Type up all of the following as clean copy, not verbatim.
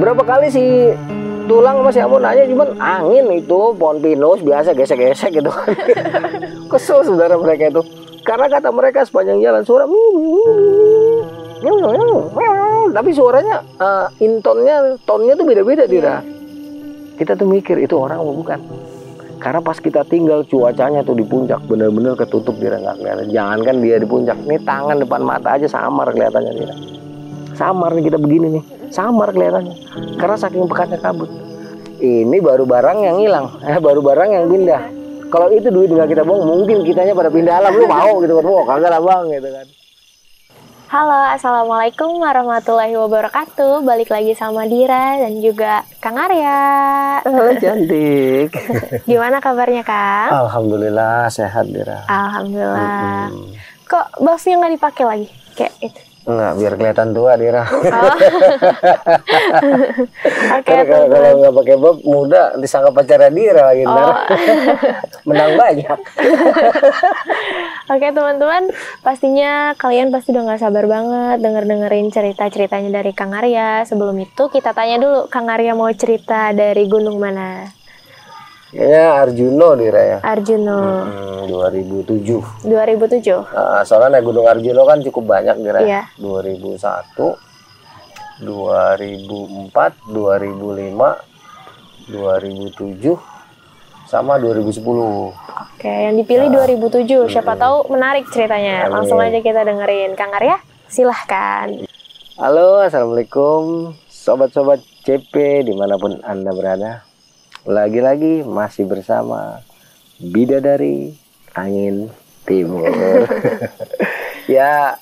Berapa kali si Tulang sama si Ambon nanya, cuman angin itu pohon pinus biasa gesek-gesek gitu kan. Kesel saudara mereka itu. Karena kata mereka sepanjang jalan suara tapi suaranya tonnya tuh beda-beda Dira. Kita tuh mikir itu orang apa bukan. Karena pas kita tinggal cuacanya tuh di puncak bener-bener ketutup Dira, nggak kelihatan. Jangankan dia di puncak, nih tangan depan mata aja samar kelihatannya Dira. Samar nih kita begini nih, samar kelihatannya. Karena saking pekatnya kabut. Ini baru barang yang hilang, baru barang yang pindah. Kalau itu duit nggak kita bohong, mungkin kitanya pada pindah alam. Lu mau gitu kan? Wah kagak lah bang gitu kan. Halo, assalamualaikum warahmatullahi wabarakatuh. Balik lagi sama Dira dan juga Kang Arya. Halo cantik. Gimana kabarnya Kang? Alhamdulillah sehat Dira. Alhamdulillah. Kok buffnya nggak dipakai lagi? Kayak itu. Enggak, biar kelihatan tua Dira. Oh. Oke, kalau nggak pakai buff muda disangka pacarnya Dira lagi ntar. Menang banyak. Oke teman-teman, pastinya kalian pasti udah gak sabar banget dengerin cerita-ceritanya dari Kang Arya. Sebelum itu kita tanya dulu, Kang Arya mau cerita dari gunung mana? Ya Arjuno Dira ya. Arjuno. 2007. 2007. Soalnya naik Gunung Arjuno kan cukup banyak Dira. Iya. 2001, 2004, 2005, 2007, sama 2010. Oke, yang dipilih 2007. Siapa tahu menarik ceritanya. Amin. Langsung aja kita dengerin. Kang Arya, silahkan. Halo, assalamualaikum sobat-sobat CP dimanapun Anda berada. Lagi-lagi masih bersama Bidadari Angin Timur. Ya,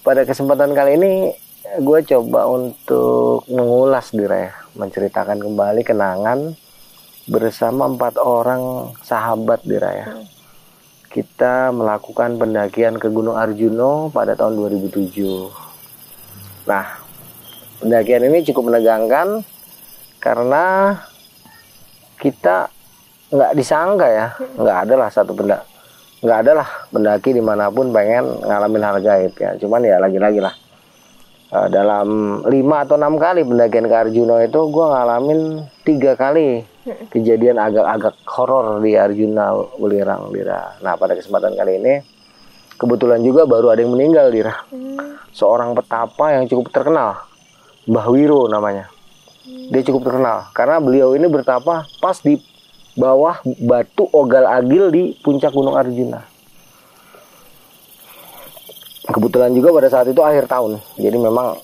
pada kesempatan kali ini gue coba untuk mengulas Dira ya, menceritakan kembali kenangan bersama 4 orang sahabat Dira ya. Kita melakukan pendakian ke Gunung Arjuno pada tahun 2007. Nah, pendakian ini cukup menegangkan karena kita nggak disangka ya, nggak adalah pendaki dimanapun pengen ngalamin hal gaib ya. Cuman ya lagi-lagi lah, dalam 5 atau 6 kali pendakian ke Arjuno itu gue ngalamin 3 kali kejadian agak-agak horor di Arjuna Welirang Dira. Nah pada kesempatan kali ini kebetulan juga baru ada yang meninggal Dira. Seorang petapa yang cukup terkenal, Mbah Wiro namanya. Dia cukup terkenal karena beliau ini bertapa pas di bawah batu Ogal Agil di puncak Gunung Arjuna. Kebetulan juga pada saat itu akhir tahun, jadi memang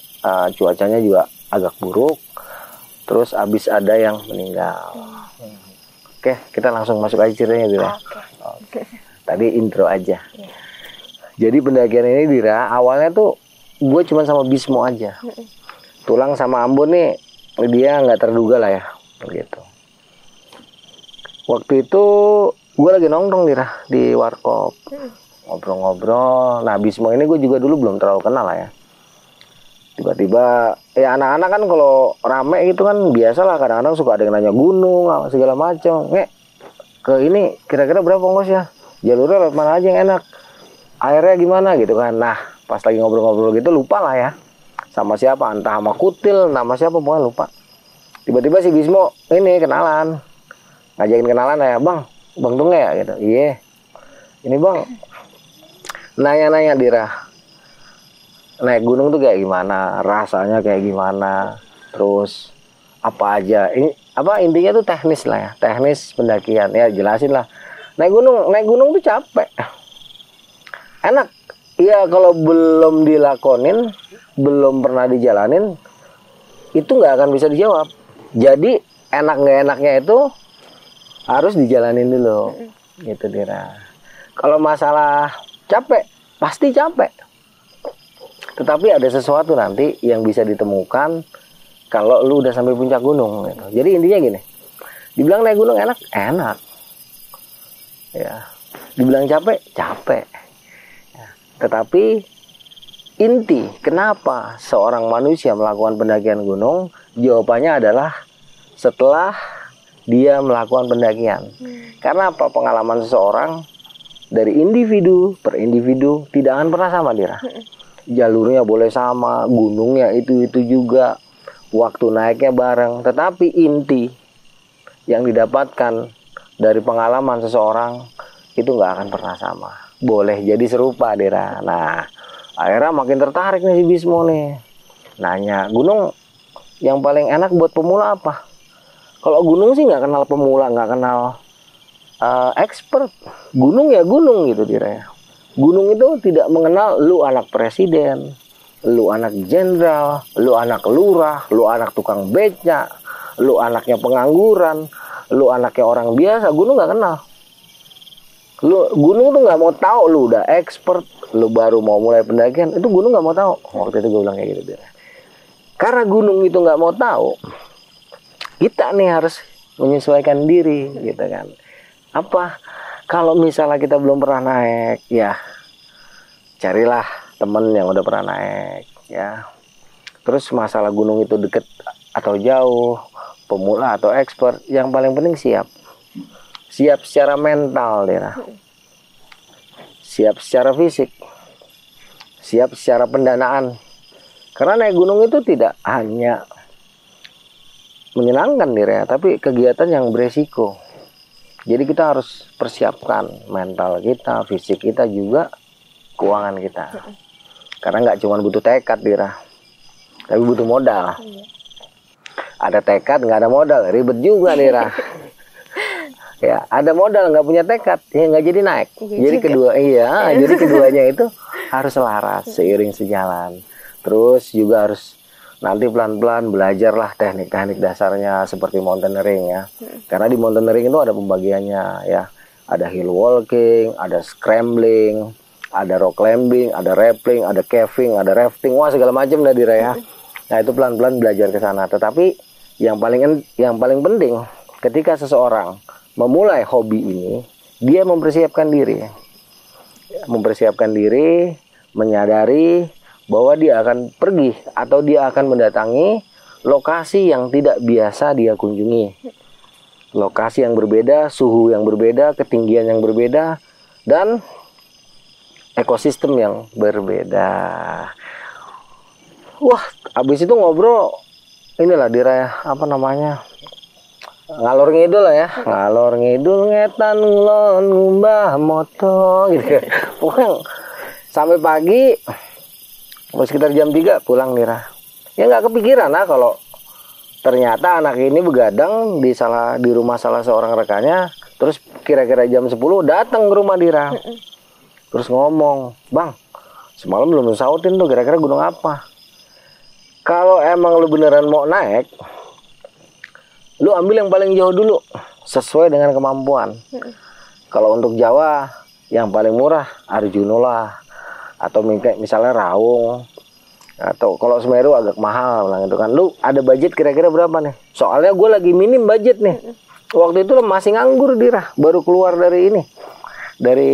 cuacanya juga agak buruk. Terus abis ada yang meninggal. Oke, kita langsung masuk aja ceritanya Dira. Oke. Tadi intro aja. Jadi pendakian ini Dira, awalnya tuh gue cuma sama Bismo aja. Tulang sama Ambon nih dia nggak terduga lah ya, gitu. Waktu itu gue lagi nongkrong Dira di warkop, ngobrol-ngobrol. Nah Bismo ini gue juga dulu belum terlalu kenal lah ya. Tiba-tiba ya anak-anak kan kalau rame gitu kan biasa lah, kadang-kadang suka ada yang nanya gunung segala macam. Ke ini kira-kira berapa ongkosnya? Jalurnya lewat mana aja yang enak? Airnya gimana gitu kan? Nah pas lagi ngobrol-ngobrol gitu lupa lah ya. Sama siapa, entah sama Kutil, nama siapa pokoknya lupa. Tiba-tiba si Bismo ini kenalan, ngajakin kenalan ya, bang Tunge ya gitu. Iya, ini bang nanya-nanya Dira, naik gunung tuh kayak gimana, rasanya kayak gimana, terus apa aja. Ini apa intinya tuh teknis lah ya, teknis pendakian ya, jelasin lah. Naik gunung tuh capek, enak. Iya kalau belum dilakonin, belum pernah dijalanin, itu nggak akan bisa dijawab. Jadi enak nggak enaknya itu harus dijalanin dulu, gitu Dira. Kalau masalah capek, pasti capek. Tetapi ada sesuatu nanti yang bisa ditemukan kalau lu udah sampai puncak gunung. Gitu. Jadi intinya gini, dibilang naik gunung enak, ya. Dibilang capek, capek. Tetapi inti kenapa seorang manusia melakukan pendakian gunung, jawabannya adalah setelah dia melakukan pendakian. Karena apa? Pengalaman seseorang dari individu per individu tidak akan pernah sama Dira. Jalurnya boleh sama, gunungnya itu juga, waktu naiknya bareng, tetapi inti yang didapatkan dari pengalaman seseorang itu nggak akan pernah sama. Boleh jadi serupa, Dira. Nah, akhirnya makin tertarik nih si Bismo nih. Nanya, gunung yang paling enak buat pemula apa? Kalau gunung sih nggak kenal pemula, nggak kenal expert. Gunung ya gunung gitu, Dira. Gunung itu tidak mengenal lu anak presiden, lu anak jenderal, lu anak lurah, lu anak tukang beca, lu anaknya pengangguran, lu anaknya orang biasa. Gunung nggak kenal. Gunung tuh nggak mau tahu lu udah expert, lu baru mau mulai pendakian, itu gunung nggak mau tahu. Waktu itu gue bilang kayak gitu, Dira. Karena gunung itu nggak mau tahu, kita nih harus menyesuaikan diri, gitu kan. Apa? Kalau misalnya kita belum pernah naik, ya carilah temen yang udah pernah naik, ya. Terus masalah gunung itu deket atau jauh, pemula atau expert, yang paling penting siap. Siap secara mental, Dira. Siap secara fisik. Siap secara pendanaan. Karena naik gunung itu tidak hanya menyenangkan, Dira, tapi kegiatan yang beresiko. Jadi kita harus persiapkan mental kita, fisik kita juga, keuangan kita. Karena nggak cuma butuh tekad, Dira, tapi butuh modal. Ada tekad nggak ada modal, ribet juga, Dira. Ya, ada modal nggak punya tekad, ya nggak jadi naik. Jadi jadi keduanya itu harus selaras, seiring sejalan. Terus juga harus nanti pelan-pelan belajarlah teknik-teknik dasarnya seperti mountaineering, ya. Karena di mountaineering itu ada pembagiannya, ya. Ada hill walking, ada scrambling, ada rock climbing, ada rappelling, ada caving, ada rafting, wah segala macam dah, Dira, ya. Nah, itu pelan-pelan belajar ke sana. Tetapi yang paling penting ketika seseorang memulai hobi ini, dia mempersiapkan diri. Mempersiapkan diri, menyadari bahwa dia akan pergi atau dia akan mendatangi lokasi yang tidak biasa dia kunjungi. Lokasi yang berbeda, suhu yang berbeda, ketinggian yang berbeda, dan ekosistem yang berbeda. Wah, abis itu ngobrol, inilah, Dira, ya, apa namanya, ngalor ngidul lah, ya. Ngalor ngidul ngetan ngulon ngumbah moto gitu. Pokoknya sampai pagi, sekitar jam 3 pulang, Dira. Ya nggak kepikiran lah kalau ternyata anak ini begadang di rumah salah seorang rekannya. Terus kira-kira jam 10 datang ke rumah, Dira. Terus ngomong, "Bang, semalam belum sautin tuh, kira-kira gunung apa?" Kalau emang lu beneran mau naik, lu ambil yang paling jauh dulu, sesuai dengan kemampuan. Kalau untuk Jawa, yang paling murah Arjuno lah. Atau misalnya Raung. Atau kalau Semeru agak mahal, bilang itu kan. Lu ada budget kira-kira berapa nih? Soalnya gue lagi minim budget nih. Waktu itu masih nganggur, Dira. Baru keluar dari ini. Dari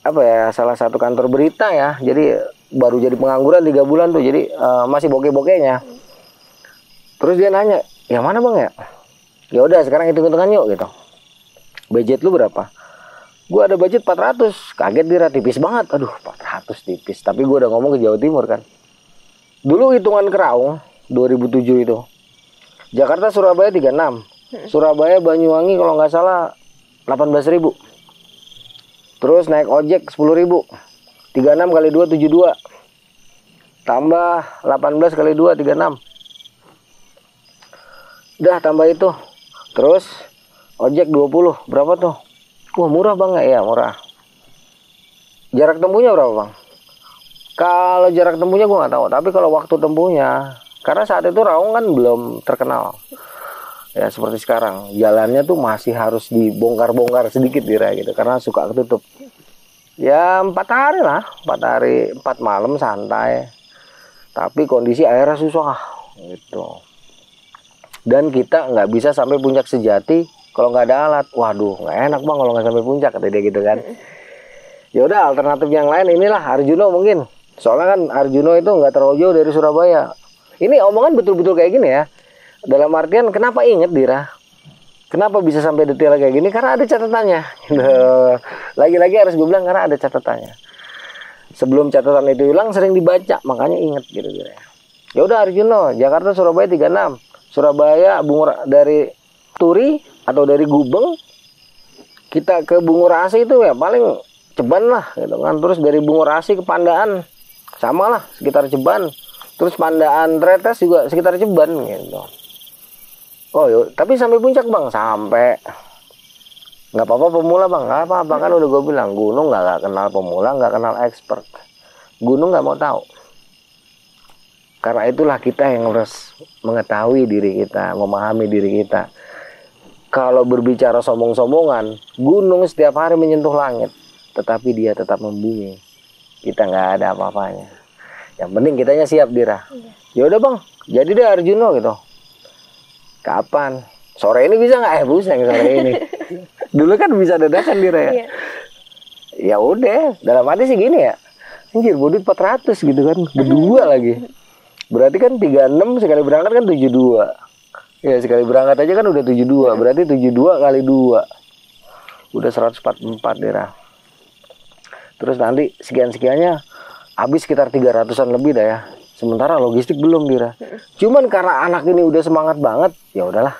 apa ya, salah satu kantor berita, ya. Jadi baru jadi pengangguran 3 bulan tuh. Jadi masih bokeh-bokehnya. Terus dia nanya, "Yang mana, Bang, ya?" Ya udah, sekarang hitung-hitungan yuk gitu. Budget lu berapa? Gue ada budget 400. Kaget, Dira, tipis banget. Aduh, 400 tipis. Tapi gue udah ngomong ke Jawa Timur kan. Dulu hitungan ke Raung 2007 itu. Jakarta Surabaya 36. Surabaya Banyuwangi kalau nggak salah 18.000. Terus naik ojek 10.000. 36 kali 2 72. Tambah 18 kali 2 36. Udah tambah itu. Terus ojek 20. Berapa tuh? Wah, murah, Bang, ya? Murah. Jarak tempuhnya berapa, Bang? Kalau jarak tempuhnya gue nggak tahu, tapi kalau waktu tempuhnya, karena saat itu Raung kan belum terkenal, ya seperti sekarang. Jalannya tuh masih harus dibongkar-bongkar sedikit, Dira, gitu, karena suka ketutup. Ya 4 hari lah, 4 hari 4 malam santai. Tapi kondisi airnya susah, gitu. Dan kita nggak bisa sampai puncak sejati kalau nggak ada alat. Waduh, nggak enak, Bang, kalau nggak sampai puncak, kata dia gitu kan. Ya udah, alternatif yang lain inilah Arjuno mungkin. Soalnya kan Arjuno itu nggak terlalu jauh dari Surabaya. Ini omongan betul-betul kayak gini, ya. Dalam artian kenapa inget, Dira? Kenapa bisa sampai detail kayak gini? Karena ada catatannya. Lagi-lagi harus gue bilang karena ada catatannya. Sebelum catatan itu hilang sering dibaca, makanya inget gitu, Dira. Ya udah Arjuno, Jakarta Surabaya 36. Surabaya dari Turi atau dari Gubeng kita ke Bungurasi itu ya paling Ceban lah gitu kan. Terus dari Bungurasi ke Pandaan sama lah sekitar Ceban. Terus Pandaan Tretes juga sekitar Ceban gitu. Oh yuk, tapi sampai puncak bang, sampai nggak apa-apa pemula bang, nggak apa-apa kan udah gue bilang gunung nggak kenal pemula, nggak kenal expert, gunung nggak mau tahu. Karena itulah kita yang harus mengetahui diri kita, memahami diri kita. Kalau berbicara sombong-sombongan, gunung setiap hari menyentuh langit, tetapi dia tetap membumi. Kita nggak ada apa-apanya. Yang penting kitanya siap Dira. Ya udah bang, jadi deh Arjuno gitu. Kapan? Sore ini bisa nggak? Buseng sore ini. Dulu kan bisa dadakan Dira ya. Ya udah, dalam hati sih gini ya. Anjir, bodit 400 gitu kan, berdua lagi. Berarti kan 36 sekali berangkat kan 72. Ya sekali berangkat aja kan udah 72. Berarti 72 kali 2. Udah 144 Dira. Terus nanti sekian-sekiannya habis sekitar 300-an lebih dah ya. Sementara logistik belum Dira. Cuman karena anak ini udah semangat banget, ya udahlah.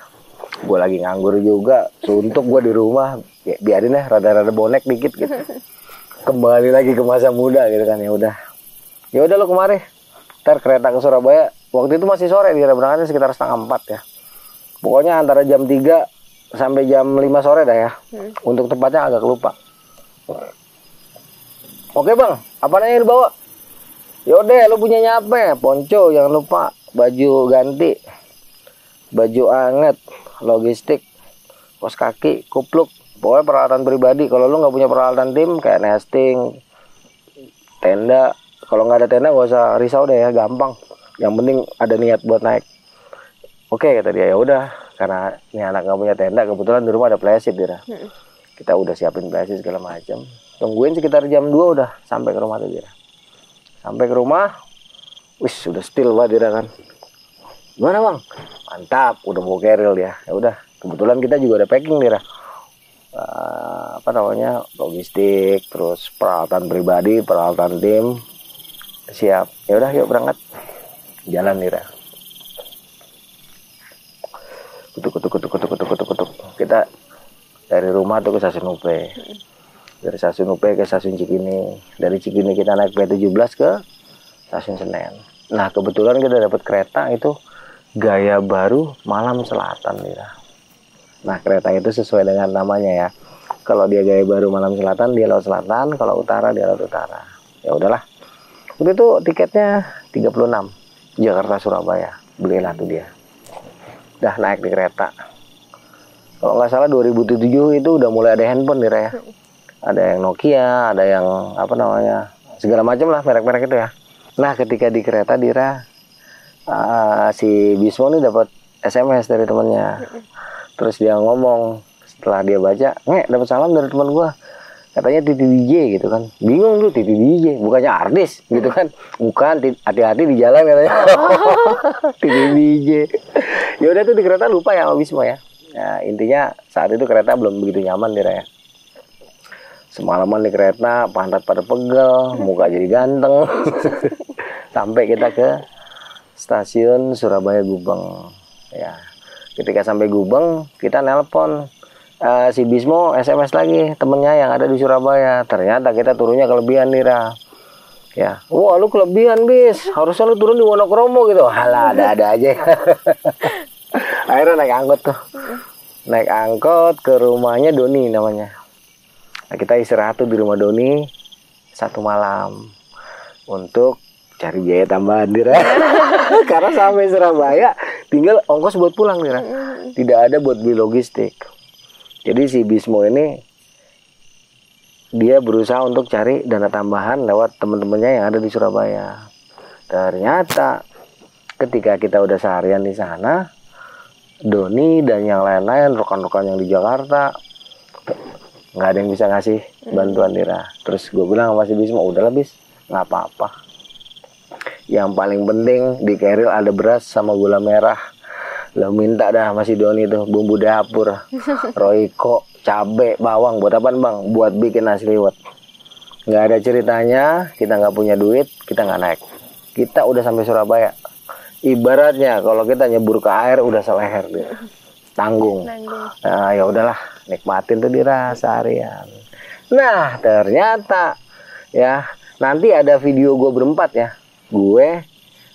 Gue lagi nganggur juga, suntuk gue di rumah. Ya, biarin ya rada-rada bonek dikit gitu. Kembali lagi ke masa muda gitu kan, ya udah. Ya udah lo kemari. Ntar kereta ke Surabaya, waktu itu masih sore Dira, berangkatnya sekitar 3:30 ya. Pokoknya antara jam 3 sampai jam 5 sore dah ya. Untuk tempatnya agak lupa. Oke bang, apa yang dibawa? Yaudah, lu punya apa? Ponco, jangan lupa. Baju ganti, baju anget, logistik, kaos kaki, kupluk. Pokoknya peralatan pribadi. Kalau lu nggak punya peralatan tim kayak nesting, tenda. Kalau nggak ada tenda gak usah risau deh ya, gampang. Yang penting ada niat buat naik. Oke kata dia, ya udah. Karena ini anak nggak punya tenda, kebetulan di rumah ada playset Dira. Kita udah siapin playset segala macam. Tungguin sekitar jam 2 udah sampai ke rumah tuh Dira. Sampai ke rumah, wis udah still banget Dira kan. Gimana bang? Mantap, udah mau keril dia. Ya udah, kebetulan kita juga ada packing Dira. Logistik, terus peralatan pribadi, peralatan tim. Siap, ya udah yuk berangkat. Jalan Dira. Kutuk. Kita dari rumah tuh ke Stasiun UP. Dari Stasiun UP ke Stasiun Cikini. Dari Cikini kita naik P17 ke Stasiun Senen. Nah kebetulan kita dapat kereta itu gaya baru Malam Selatan Dira. Nah kereta itu sesuai dengan namanya ya. Kalau dia gaya baru Malam Selatan, dia laut selatan. Kalau utara, dia laut utara. Ya udahlah. Waktu itu tiketnya 36 Jakarta Surabaya. Belilah tuh dia. Dah naik di kereta. Kalau nggak salah 2007 itu udah mulai ada handphone Dira ya. Ada yang Nokia, ada yang segala macam lah merek-merek itu ya. Nah ketika di kereta Dira, si Bismo ini dapat SMS dari temannya. Terus dia ngomong, setelah dia baca, dapat salam dari teman gua. Katanya Titi DJ gitu kan. Bingung tuh Titi DJ, bukannya artis gitu kan. Bukan, hati-hati di jalan katanya. Titi DJ. Ya udah tuh di kereta lupa ya sama Bismo ya. Nah, intinya saat itu kereta belum begitu nyaman Dira ya. Semalaman di kereta, pantat pada pegel, muka jadi ganteng. Sampai kita ke Stasiun Surabaya Gubeng. Ya. Ketika sampai Gubeng, kita nelpon si Bismo SMS lagi temennya yang ada di Surabaya. Ternyata kita turunnya kelebihan Dira. Ya, wah lu kelebihan Bis, harusnya lu turun di Wonokromo gitu. Halah, ada aja. Akhirnya naik angkot tuh. Naik angkot ke rumahnya Doni namanya. Nah, kita istirahat tuh di rumah Doni 1 malam untuk cari biaya tambahan Dira. Karena sampai Surabaya tinggal ongkos buat pulang Dira. Tidak ada buat beli logistik. Jadi si Bismo ini dia berusaha untuk cari dana tambahan lewat teman-temannya yang ada di Surabaya. Ternyata ketika kita udah seharian di sana, Doni dan yang lain-lain rekan-rekan yang di Jakarta nggak ada yang bisa ngasih bantuan Dira. Terus gue bilang sama si Bismo, udahlah Bis, nggak apa-apa. Yang paling penting di keril ada beras sama gula merah. Lo minta dah sama si Doni tuh bumbu dapur, roiko, cabe, bawang. Buat apaan bang? Buat bikin nasi liwet. Nggak ada ceritanya, kita nggak punya duit, kita nggak naik. Kita udah sampai Surabaya. Ibaratnya kalau kita nyebur ke air udah seleher dia. Tanggung. Nah, ya udahlah, nikmatin tuh dirasa harian. Nah, ternyata ya, nanti ada video gue berempat ya. Gue,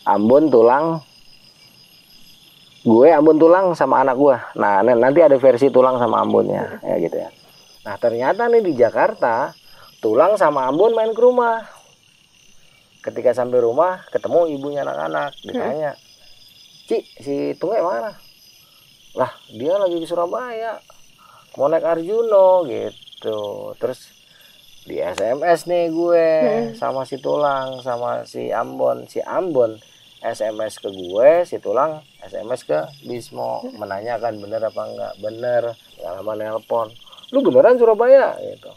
Ambon, Tulang sama anak gue. Nah, nanti ada versi Tulang sama Ambonnya, ya gitu ya. Nah, ternyata nih di Jakarta, Tulang sama Ambon main ke rumah. Ketika sampai rumah, ketemu ibunya anak-anak, ditanya, Ci, si Tungge mana? Lah, dia lagi di Surabaya, mau naik Arjuno gitu. Terus di SMS nih gue sama si Tulang sama si Ambon. Si Ambon SMS ke gue, si Tulang SMS ke Bismo, menanyakan bener apa enggak. Bener, nggak lama nelpon. Lu beneran Surabaya gitu.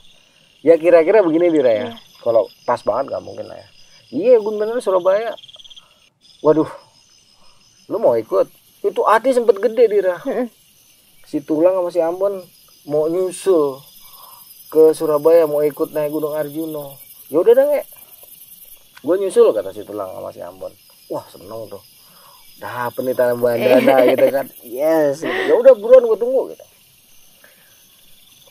Ya kira-kira begini Dira ya. Kalau pas banget nggak mungkin lah ya. Iya, gue bener Surabaya. Waduh, lu mau ikut? Itu hati sempet gede Dira. Si Tulang sama si Ambon mau nyusul ke Surabaya, mau ikut naik Gunung Arjuno. Ya udah deh, gue nyusul kata si Tulang sama si Ambon. Wah seneng tuh. Dapet nih tanah bandana gitu kan. Yes. Gitu. Ya udah buruan gue tunggu gitu.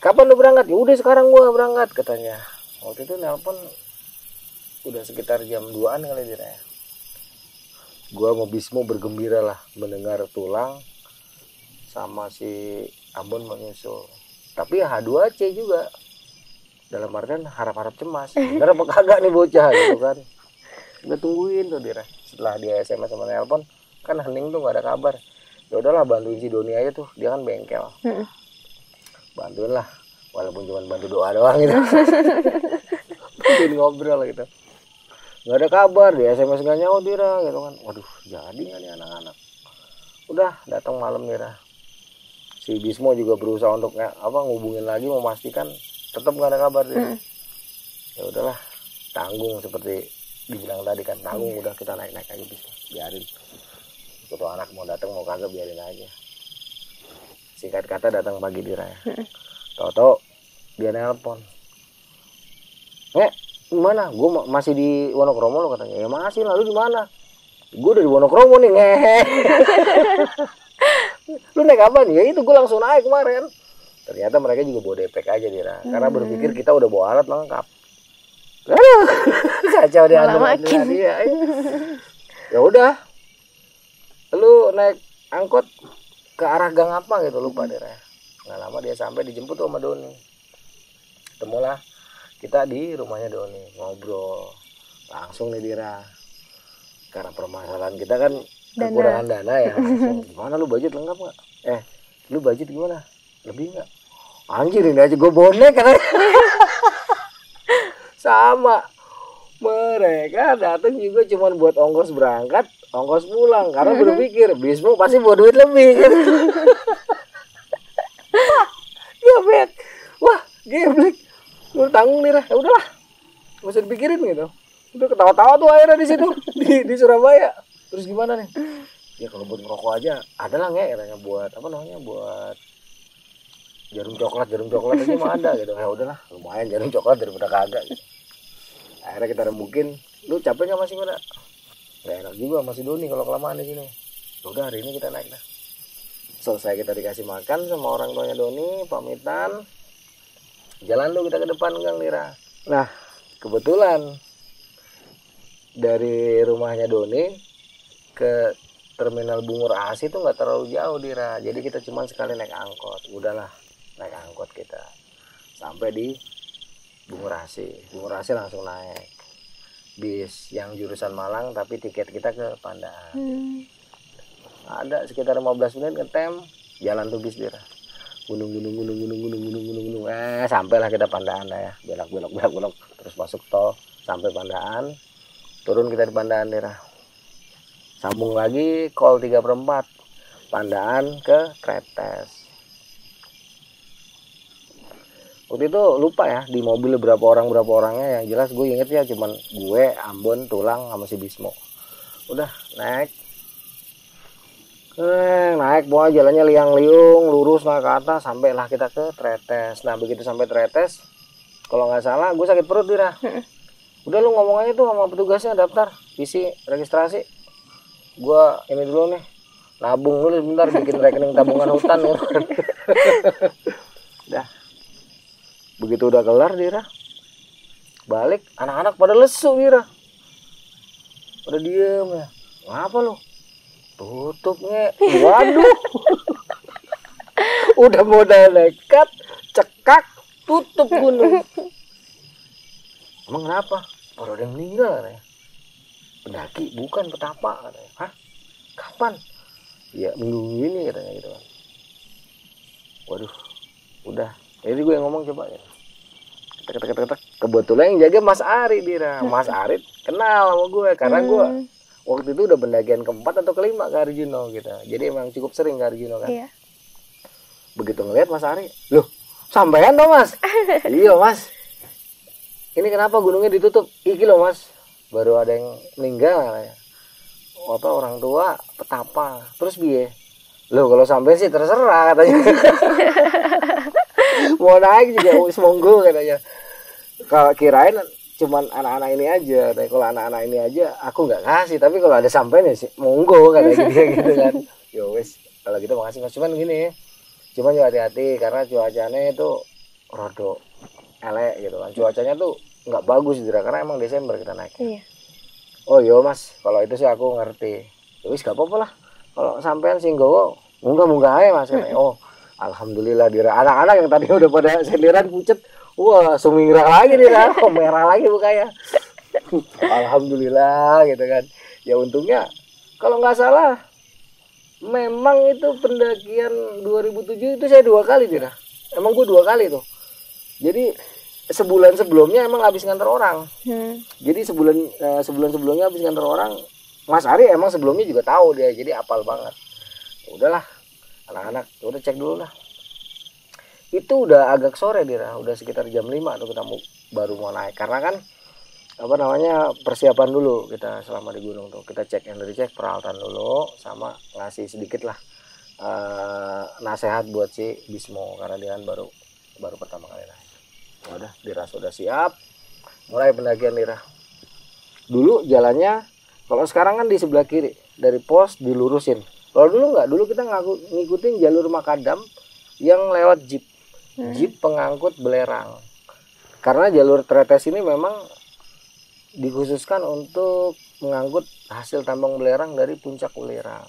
Kapan lu berangkat? Ya udah sekarang gue berangkat katanya. Waktu itu nelpon udah sekitar jam 2-an kali dia ya. Gua mau Bismo bergembira lah mendengar Tulang sama si Ambon menyusul. Tapi ya H2C juga. Dalam artian harap-harap cemas. Bener apa kagak nih bocah gitu kan. Udah tungguin tuh dia. Setelah dia SMS sama nelpon, kan hening tuh gak ada kabar. Ya udahlah bantuin si Doni aja tuh, dia kan bengkel. Bantuin lah, walaupun cuma bantu doa doang gitu. Bantuin ngobrol gitu. Nggak ada kabar, di SMS nggak nyaut Dira gitu kan. Waduh, jadi nggak nih anak-anak. Udah datang malam Dira. Si Bismo juga berusaha untuk ngubungin lagi, memastikan tetap nggak ada kabar Dira. Ya udahlah, tanggung seperti dibilang tadi kan, tanggung udah kita naik-naik aja Bismo, biarin. Kalau anak mau datang mau kagak biarin aja. Singkat kata datang pagi Dira ya. Toto dia nelpon. Gimana? Gue masih di Wonokromo lo katanya. Ya masih, lalu di mana? Gue udah di Wonokromo nih, ngehe. Lu naik apa nih? Ya itu gue langsung naik kemarin. Ternyata mereka juga bawa depek aja Dira. Karena berpikir kita udah bawa alat lengkap. Kacau dia dia. Ya udah. Lu naik angkot ke arah gang apa gitu lupa Dira. Nggak lama dia sampai dijemput sama Doni. Ketemulah kita di rumahnya Doni, ngobrol langsung nih Dira. Karena permasalahan kita kan kekurangan dana ya. Langsung, gimana lu budget lengkap nggak? Lu budget gimana? Lebih nggak? Anjir ini aja gue bonek kan. Sama mereka datang juga cuma buat ongkos berangkat, ongkos pulang. Karena berpikir Bismo pasti buat duit lebih kan. Geblek. Wah, geblek. Lu tanggung nih, ya udahlah, nggak usah dipikirin gitu. Udah ketawa-tawa tuh akhirnya di situ di Surabaya. Terus gimana nih? Ya kalau buat ngerokok aja, ada lah nggak? Katanya buat apa namanya? Buat jarum coklat aja mah ada gitu. Ya udahlah, lumayan jarum coklat daripada kagak. Gitu. Akhirnya kita rembukin. Lu capek nggak masih mana? Gak enak juga masih Doni kalau kelamaan di sini. Udah hari ini kita naik dah. Selesai kita dikasih makan sama orang tuanya Doni, pamitan. Jalan dulu kita ke depan Gang Lira. Nah, kebetulan dari rumahnya Doni ke terminal Bungur Asi itu nggak terlalu jauh Dira. Jadi kita cuma sekali naik angkot. Udahlah, naik angkot kita sampai di Bungur Asi. Bungur Asi langsung naik bis yang jurusan Malang, tapi tiket kita ke Pandaan. Ada sekitar 15 menit ngetem, jalan tuh bis Dira. Gunung. Sampailah kita Pandaan ya. Belok. Terus masuk tol sampai Pandaan. Turun kita di Pandaan Dira. Sambung lagi Kol 3/4. Pandaan ke Tretes. Waktu itu lupa ya di mobil berapa orangnya, yang jelas gue inget ya cuman gue, Ambon, Tulang sama si Bismo. Udah naik bawa jalannya liang-liung, lurus naik ke atas, sampailah kita ke Tretes. Nah begitu sampai Tretes, kalau nggak salah gue sakit perut Dira. Udah lu ngomong aja tuh sama petugasnya, daftar isi registrasi. gua ini dulu nih, nabung dulu sebentar, bikin rekening tabungan hutan gitu kan. Dah, begitu udah kelar Dira, balik anak-anak pada lesu Dira, pada diem ya. Ngapa lo? Tutup nge. Waduh. Udah modal nekat, cekak, tutup gunung. Emang kenapa? Baru ada yang meninggal katanya. Pendaki bukan petapa katanya. Hah? Kapan? Ya minggu ini katanya gitu kan. Waduh, udah. Jadi gue yang ngomong coba ya. Ketek. Kebetulan yang jaga Mas Ari Dira. Mas Ari kenal sama gue karena gue waktu itu udah pendakian keempat atau kelima ke Arjuna gitu. Jadi emang cukup sering ke Arjuna kan. Iya. Begitu ngeliat Mas Ari, loh sampean dong Mas. Iya Mas. Ini kenapa gunungnya ditutup? Iki loh Mas. Baru ada yang meninggal katanya. Apa orang tua petapa. Terus biye. Loh kalau sampai sih terserah katanya. Mau naik juga monggo katanya. Kalau kirain cuman anak-anak ini aja. Tapi kalau anak-anak ini aja aku nggak kasih. Tapi kalau ada sampean ya sih monggo katanya gitu kan. Yo wes kalau gitu makasih Mas. Cuman gini. Cuman juga hati-hati karena cuacanya itu rodok elek gitu kan. Cuacanya tuh nggak bagus Dira karena emang Desember kita naik. Iya. Oh iya Mas, kalau itu sih aku ngerti. Ya wis gak apa-apa lah. Kalau sampean sih nggowo, munggah aja Mas. Oh, alhamdulillah Dira. Anak-anak yang tadi udah pada sendiran pucet, wah sumingrah lagi Dira. Oh, merah lagi mukanya. Alhamdulillah gitu kan. Ya untungnya kalau nggak salah memang itu pendakian 2007 itu saya 2 kali Dira. Emang gue 2 kali tuh. Jadi sebulan sebelumnya emang habis nganter orang. Jadi sebulan sebelumnya habis nganter orang. Mas Ari emang sebelumnya juga tahu dia, jadi apal banget. Udahlah, anak-anak, udah cek dulu lah. Itu udah agak sore Dira, udah sekitar jam 5 tuh kita baru mau naik. Karena kan apa namanya persiapan dulu kita selama di gunung tuh. Kita cek and recheck peralatan dulu sama ngasih sedikit lah nasihat buat si Bismo karena dia kan baru pertama kali naik. Udah Dira sudah siap, mulai pendakian Dira. Dulu jalannya, kalau sekarang kan di sebelah kiri dari pos dilurusin. Kalau dulu nggak, dulu kita ngikutin jalur makadam yang lewat jeep, jeep pengangkut belerang. Karena jalur tretes ini memang dikhususkan untuk mengangkut hasil tambang belerang dari puncak Belerang.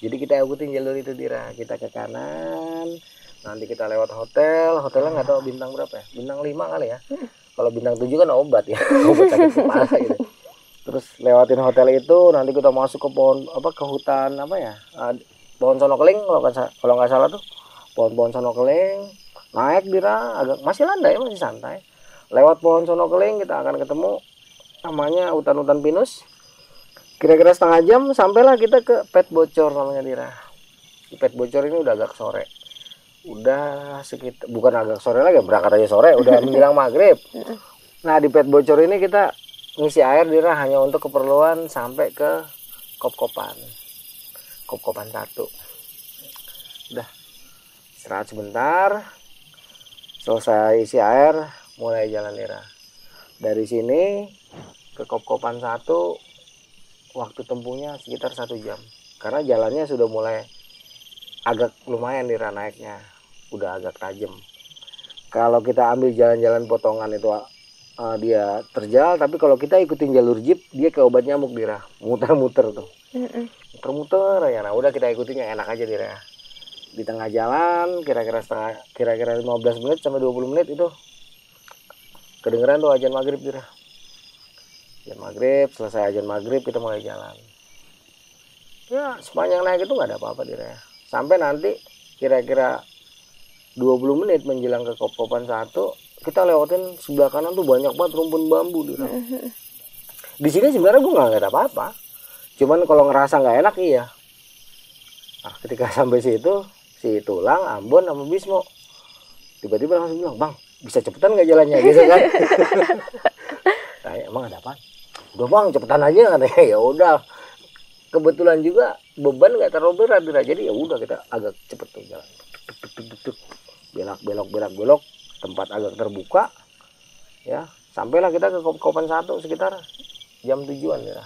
Jadi kita ikutin jalur itu Dira, kita ke kanan. Nanti kita lewat hotelnya nggak tahu bintang berapa ya, bintang 5 kali ya. Kalau bintang 7 kan obat ya, obat sakit kepala gitu. Terus lewatin hotel itu, nanti kita masuk ke ke hutan apa ya, pohon sonokeling kalau nggak salah tuh, pohon sonokeling. Naik Dira, agak masih landai, masih santai. Lewat pohon sonokeling kita akan ketemu namanya hutan-hutan pinus. Kira-kira setengah jam sampailah kita ke Pet Bocor namanya Dira. Di Pet Bocor ini udah agak sore. Udah sekitar, bukan agak sore lagi, berangkat aja sore, udah menjelang maghrib. Nah di Pet Bocor ini kita ngisi air Dira hanya untuk keperluan sampai ke Kop-Kopan 1. Udah istirahat sebentar, selesai isi air, mulai jalan Dira. Dari sini ke Kop-Kopan 1 waktu tempuhnya sekitar 1 jam karena jalannya sudah mulai agak lumayan Dira naiknya, udah agak tajam. Kalau kita ambil jalan-jalan potongan itu dia terjal, tapi kalau kita ikutin jalur jeep dia ke obat nyamuk Dira, muter-muter tuh, muter-muter ya. Nah udah kita ikutin yang enak aja Dira. Di tengah jalan kira-kira 15 menit sampai 20 menit itu kedengeran tuh azan maghrib Dira. Azan maghrib, selesai azan maghrib kita mulai jalan. Ya sepanjang naik itu nggak ada apa-apa Dira ya. Sampai nanti kira-kira 20 menit menjelang ke Kop-Kopan 1 kita lewatin sebelah kanan tuh banyak banget rumpun bambu Dira. Di sini sebenarnya gue nggak ngeliat apa-apa, cuman kalau ngerasa nggak enak iya. Nah ketika sampai situ si Tulang, Ambon sama Bismo tiba-tiba langsung bilang, "Bang, bisa cepetan nggak jalannya?" gitu kan. Nah, emang ada apa? Udah Bang, cepetan aja katanya. Ya udah. Kebetulan juga beban nggak terlalu berat Dira. Jadi ya udah kita agak cepet tuh jalan. Belok, tempat agak terbuka. Ya, sampailah kita ke Kop-Kopan 1 sekitar jam 7-an Dira.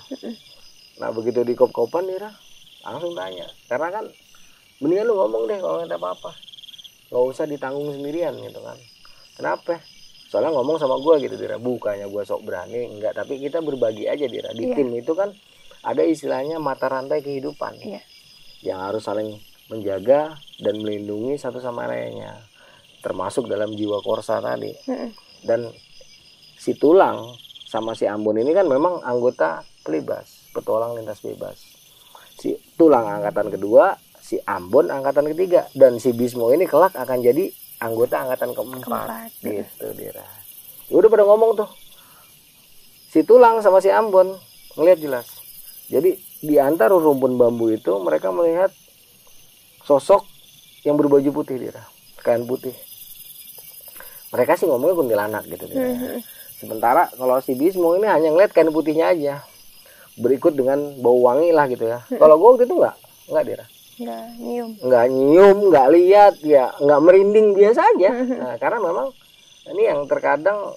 Nah begitu di kop-kopan Dira, langsung tanya. Karena kan mendingan lu ngomong deh kalau nggak ada apa-apa. Nggak usah ditanggung sendirian gitu kan. Kenapa? Soalnya ngomong sama gue gitu Dira. Bukannya gue sok berani, enggak. Tapi kita berbagi aja Dira. Di tim itu kan ada istilahnya mata rantai kehidupan. Yang harus saling menjaga dan melindungi satu sama lainnya. Termasuk dalam jiwa korsa tadi. Dan si Tulang sama si Ambon ini kan memang anggota Pelibas, petualang lintas bebas. Si Tulang angkatan kedua, si Ambon angkatan ketiga, dan si Bismo ini kelak akan jadi anggota angkatan keempat. Gitu Dira. Ya udah pada ngomong tuh. Si Tulang sama si Ambon ngelihat jelas. Jadi di antara rumpun bambu itu mereka melihat sosok yang berbaju putih Dira, kain putih. Mereka sih ngomongnya kuntilanak gitu Dira. Sementara kalau si Bismo ini hanya ngeliat kain putihnya aja, berikut dengan bau wangi lah gitu ya. Kalau gue waktu itu enggak Dira. Nggak nyium, nggak lihat, ya nggak merinding, biasa aja. Nah, karena memang ini yang terkadang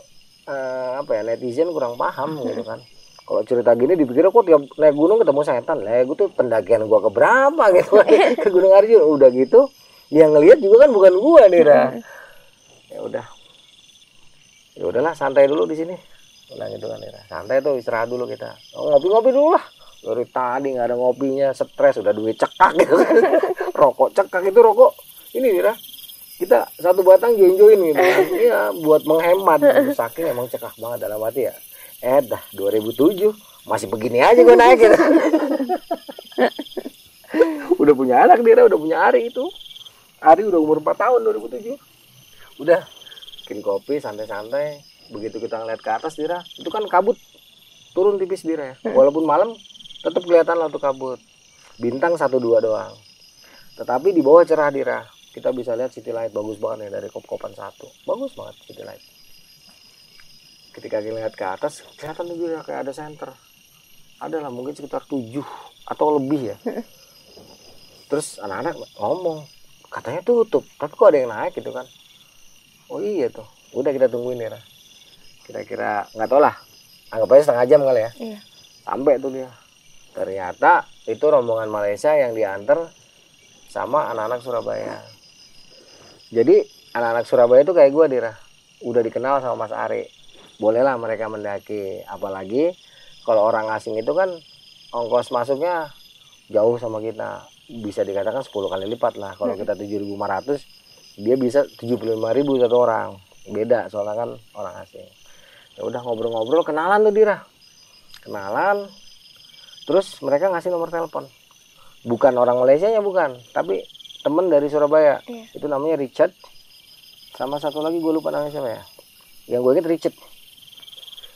netizen kurang paham gitu kan. Kalau cerita gini dipikir kok tiap naik gunung ketemu setan. Lah, gue tuh pendakian gue keberapa gitu kan, ke Gunung Arjuna. Udah gitu, yang ngelihat juga kan bukan gue Dira. Ya udahlah, santai dulu di sini. Ulang gitu kan Dira. Santai tuh, istirahat dulu kita. Ngopi-ngopi dulu lah. Dari tadi nggak ada ngopinya, stres, udah duit cekak gitu kan. Rokok cekak itu rokok ini Dira. Kita satu batang join-join gitu kan. Iya, buat menghemat. Saking emang cekak banget dalam hati ya. Dah 2007 masih begini aja gue naik gitu. Udah punya anak Dira, udah punya Ari itu. Ari udah umur 4 tahun 2007. Udah bikin kopi santai-santai. Begitu kita ngeliat ke atas Dira, itu kan kabut turun tipis Dira ya. Walaupun malam tetap kelihatan lah tuh kabut. Bintang 1-2 doang. Tetapi di bawah cerah Dira. Kita bisa lihat city light bagus banget ya dari kop-kopan 1. Bagus banget city light. Ketika kita lihat ke atas, kelihatan tuh Dira kayak ada senter. Ada lah mungkin sekitar 7 atau lebih ya. Terus anak-anak ngomong, katanya tutup, tapi kok ada yang naik gitu kan. Oh iya tuh, udah kita tungguin Dira. Kira-kira nggak tau lah, anggap aja setengah jam kali ya. Sampai tuh dia. Ternyata itu rombongan Malaysia yang diantar sama anak-anak Surabaya. Jadi anak-anak Surabaya itu kayak gue Dira, udah dikenal sama Mas Ari. Bolehlah mereka mendaki, apalagi kalau orang asing itu kan ongkos masuknya jauh sama kita, bisa dikatakan 10 kali lipat lah. Kalau kita 7.500, dia bisa 75.000 satu orang. Beda soalnya kan orang asing. Ya udah ngobrol-ngobrol, kenalan tuh Dira. Kenalan. Terus mereka ngasih nomor telepon. Bukan orang Malaysianya bukan, tapi temen dari Surabaya. Itu namanya Richard. Sama satu lagi gue lupa namanya siapa ya. Yang gue inget Richard.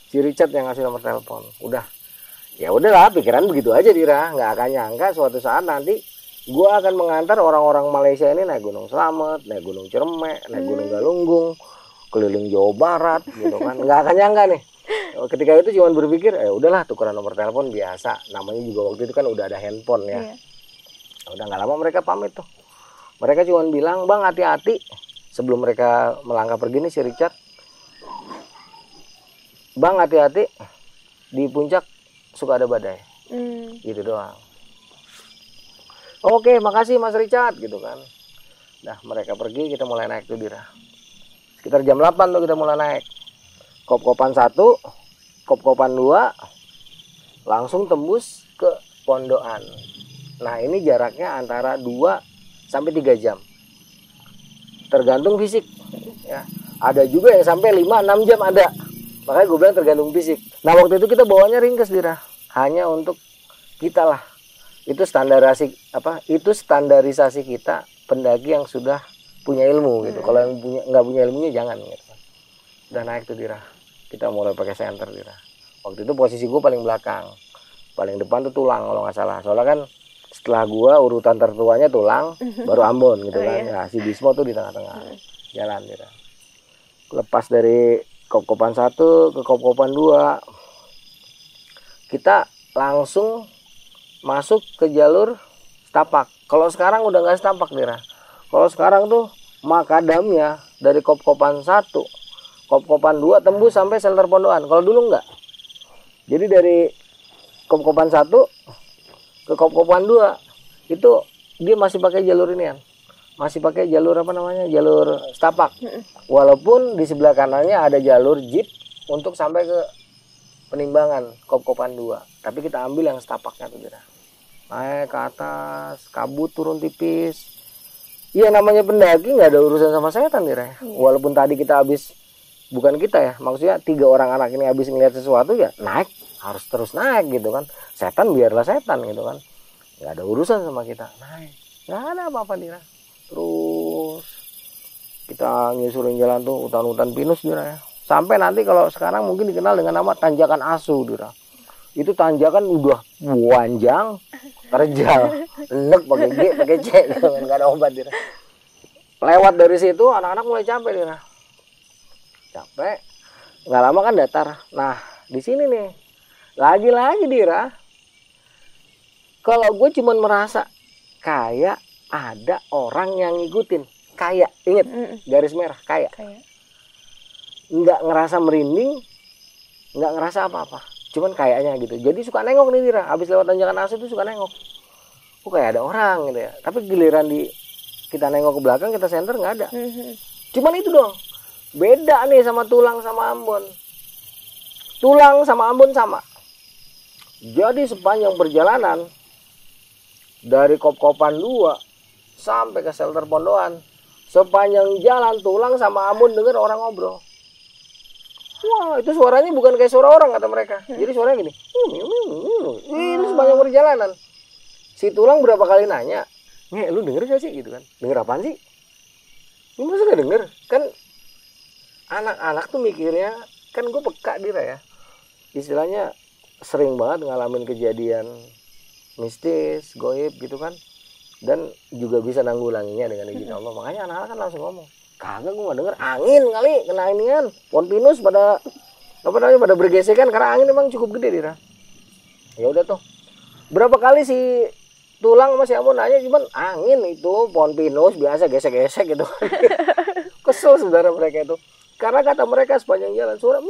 Si Richard yang ngasih nomor telepon. Udah. Ya udahlah, pikiran begitu aja Dira. Nggak akan nyangka suatu saat nanti gue akan mengantar orang-orang Malaysia ini naik Gunung Slamet, naik Gunung Ciremai, naik Gunung Galunggung, keliling Jawa Barat gitu kan. Nggak akan nyangka nih. Ketika itu cuma berpikir, udahlah tukeran nomor telepon biasa. Namanya juga waktu itu kan udah ada handphone ya. Udah nggak lama mereka pamit tuh. Mereka cuma bilang, "Bang, hati-hati." Sebelum mereka melangkah pergi nih si Richard, "Bang, hati-hati, di puncak suka ada badai." Gitu doang. "Oke, makasih Mas Richard," gitu kan. Nah, mereka pergi, kita mulai naik tuh Dira. Sekitar jam 8 tuh kita mulai naik. Kop-kopan 1, kop-kopan 2, langsung tembus ke Pondokan. Nah, ini jaraknya antara 2 sampai 3 jam. Tergantung fisik ya. Ada juga yang sampai 5-6 jam ada. Makanya gue bilang tergantung fisik. Nah, waktu itu kita bawanya ringkes Dira. Hanya untuk kita lah. Itu standarisasi kita pendaki yang sudah punya ilmu gitu. Kalau yang nggak punya ilmunya jangan gitu. Udah naik tuh Dira. Kita mulai pakai senter Dira. Waktu itu posisi gue paling belakang. Paling depan tuh Tulang kalau nggak salah. Soalnya kan setelah gue urutan tertuanya Tulang, baru Ambon gitu kan. Nah, si Bismo tuh di tengah-tengah. Jalan Dira. Lepas dari kop-kopan 1 ke kop-kopan 2, kita langsung masuk ke jalur setapak. Kalau sekarang udah nggak setapak Dira. Kalau sekarang tuh makadamnya dari kop-kopan 1, kop-kopan 2 tembus sampai shelter Pondokan. Kalau dulu enggak. Jadi dari Kop-kopan 1 ke kop-kopan 2 itu dia masih pakai jalur ini kan. Masih pakai jalur apa namanya? Jalur setapak. Walaupun di sebelah kanannya ada jalur jeep untuk sampai ke penimbangan kop-kopan 2. Tapi kita ambil yang setapaknya tuh Dira. Naik ke atas, kabut turun tipis. Iya namanya pendaki nggak ada urusan sama setan Dira. Walaupun tadi kita habis, bukan kita ya, maksudnya 3 orang anak ini habis ngeliat sesuatu ya naik, harus terus naik gitu kan. Setan biarlah setan gitu kan. Nggak ada urusan sama kita, naik. Nggak ada apa-apa Dira. Terus kita nyusurin jalan tuh hutan-hutan pinus Dira ya. Sampai nanti kalau sekarang mungkin dikenal dengan nama Tanjakan Asu Dira. Itu tanjakan udah panjang, terjal, enek pakai G, pakai C, gitu kan, nggak ada obat Dira. Lewat dari situ anak-anak mulai capek Dira. Capek, nggak lama kan datar. Nah di sini nih, lagi-lagi Dira. Kalau gue cuman merasa kayak ada orang yang ngikutin, kayak inget garis merah, kayak. Nggak ngerasa merinding, nggak ngerasa apa-apa. Cuman kayaknya gitu. Jadi suka nengok nih Dira. Habis lewat tanjakan Asu itu suka nengok. Kok kayak ada orang gitu ya. Tapi giliran kita nengok ke belakang, kita senter nggak ada. Cuman itu dong. Beda nih sama Tulang sama Ambon. Tulang sama Ambon sama. Jadi sepanjang perjalanan dari Kop-Kopan 2 sampai ke shelter Pondoan, sepanjang jalan Tulang sama Ambon denger orang ngobrol. Wah itu suaranya bukan kayak suara orang kata mereka. Jadi suaranya gini. Ini sepanjang perjalanan. Si Tulang berapa kali nanya, "Nge, lu denger gak sih?" gitu kan. Denger apaan sih? Lu masa gak denger? Kan anak-anak tuh mikirnya, kan gue peka Dira ya. Istilahnya sering banget ngalamin kejadian mistis, goib gitu kan. Dan juga bisa nanggulanginya dengan izin Allah. Makanya anak-anak kan langsung ngomong, "Kagak, gue gak denger, angin kali, kena inian, pohon pinus pada apa namanya, pada bergesekan karena angin memang cukup gede Dira." Ya udah tuh. Berapa kali si Tulang masih Ambon nanya, cuman angin itu, pohon pinus biasa gesek-gesek gitu kan. Kesel saudara mereka itu. Karena kata mereka sepanjang jalan suara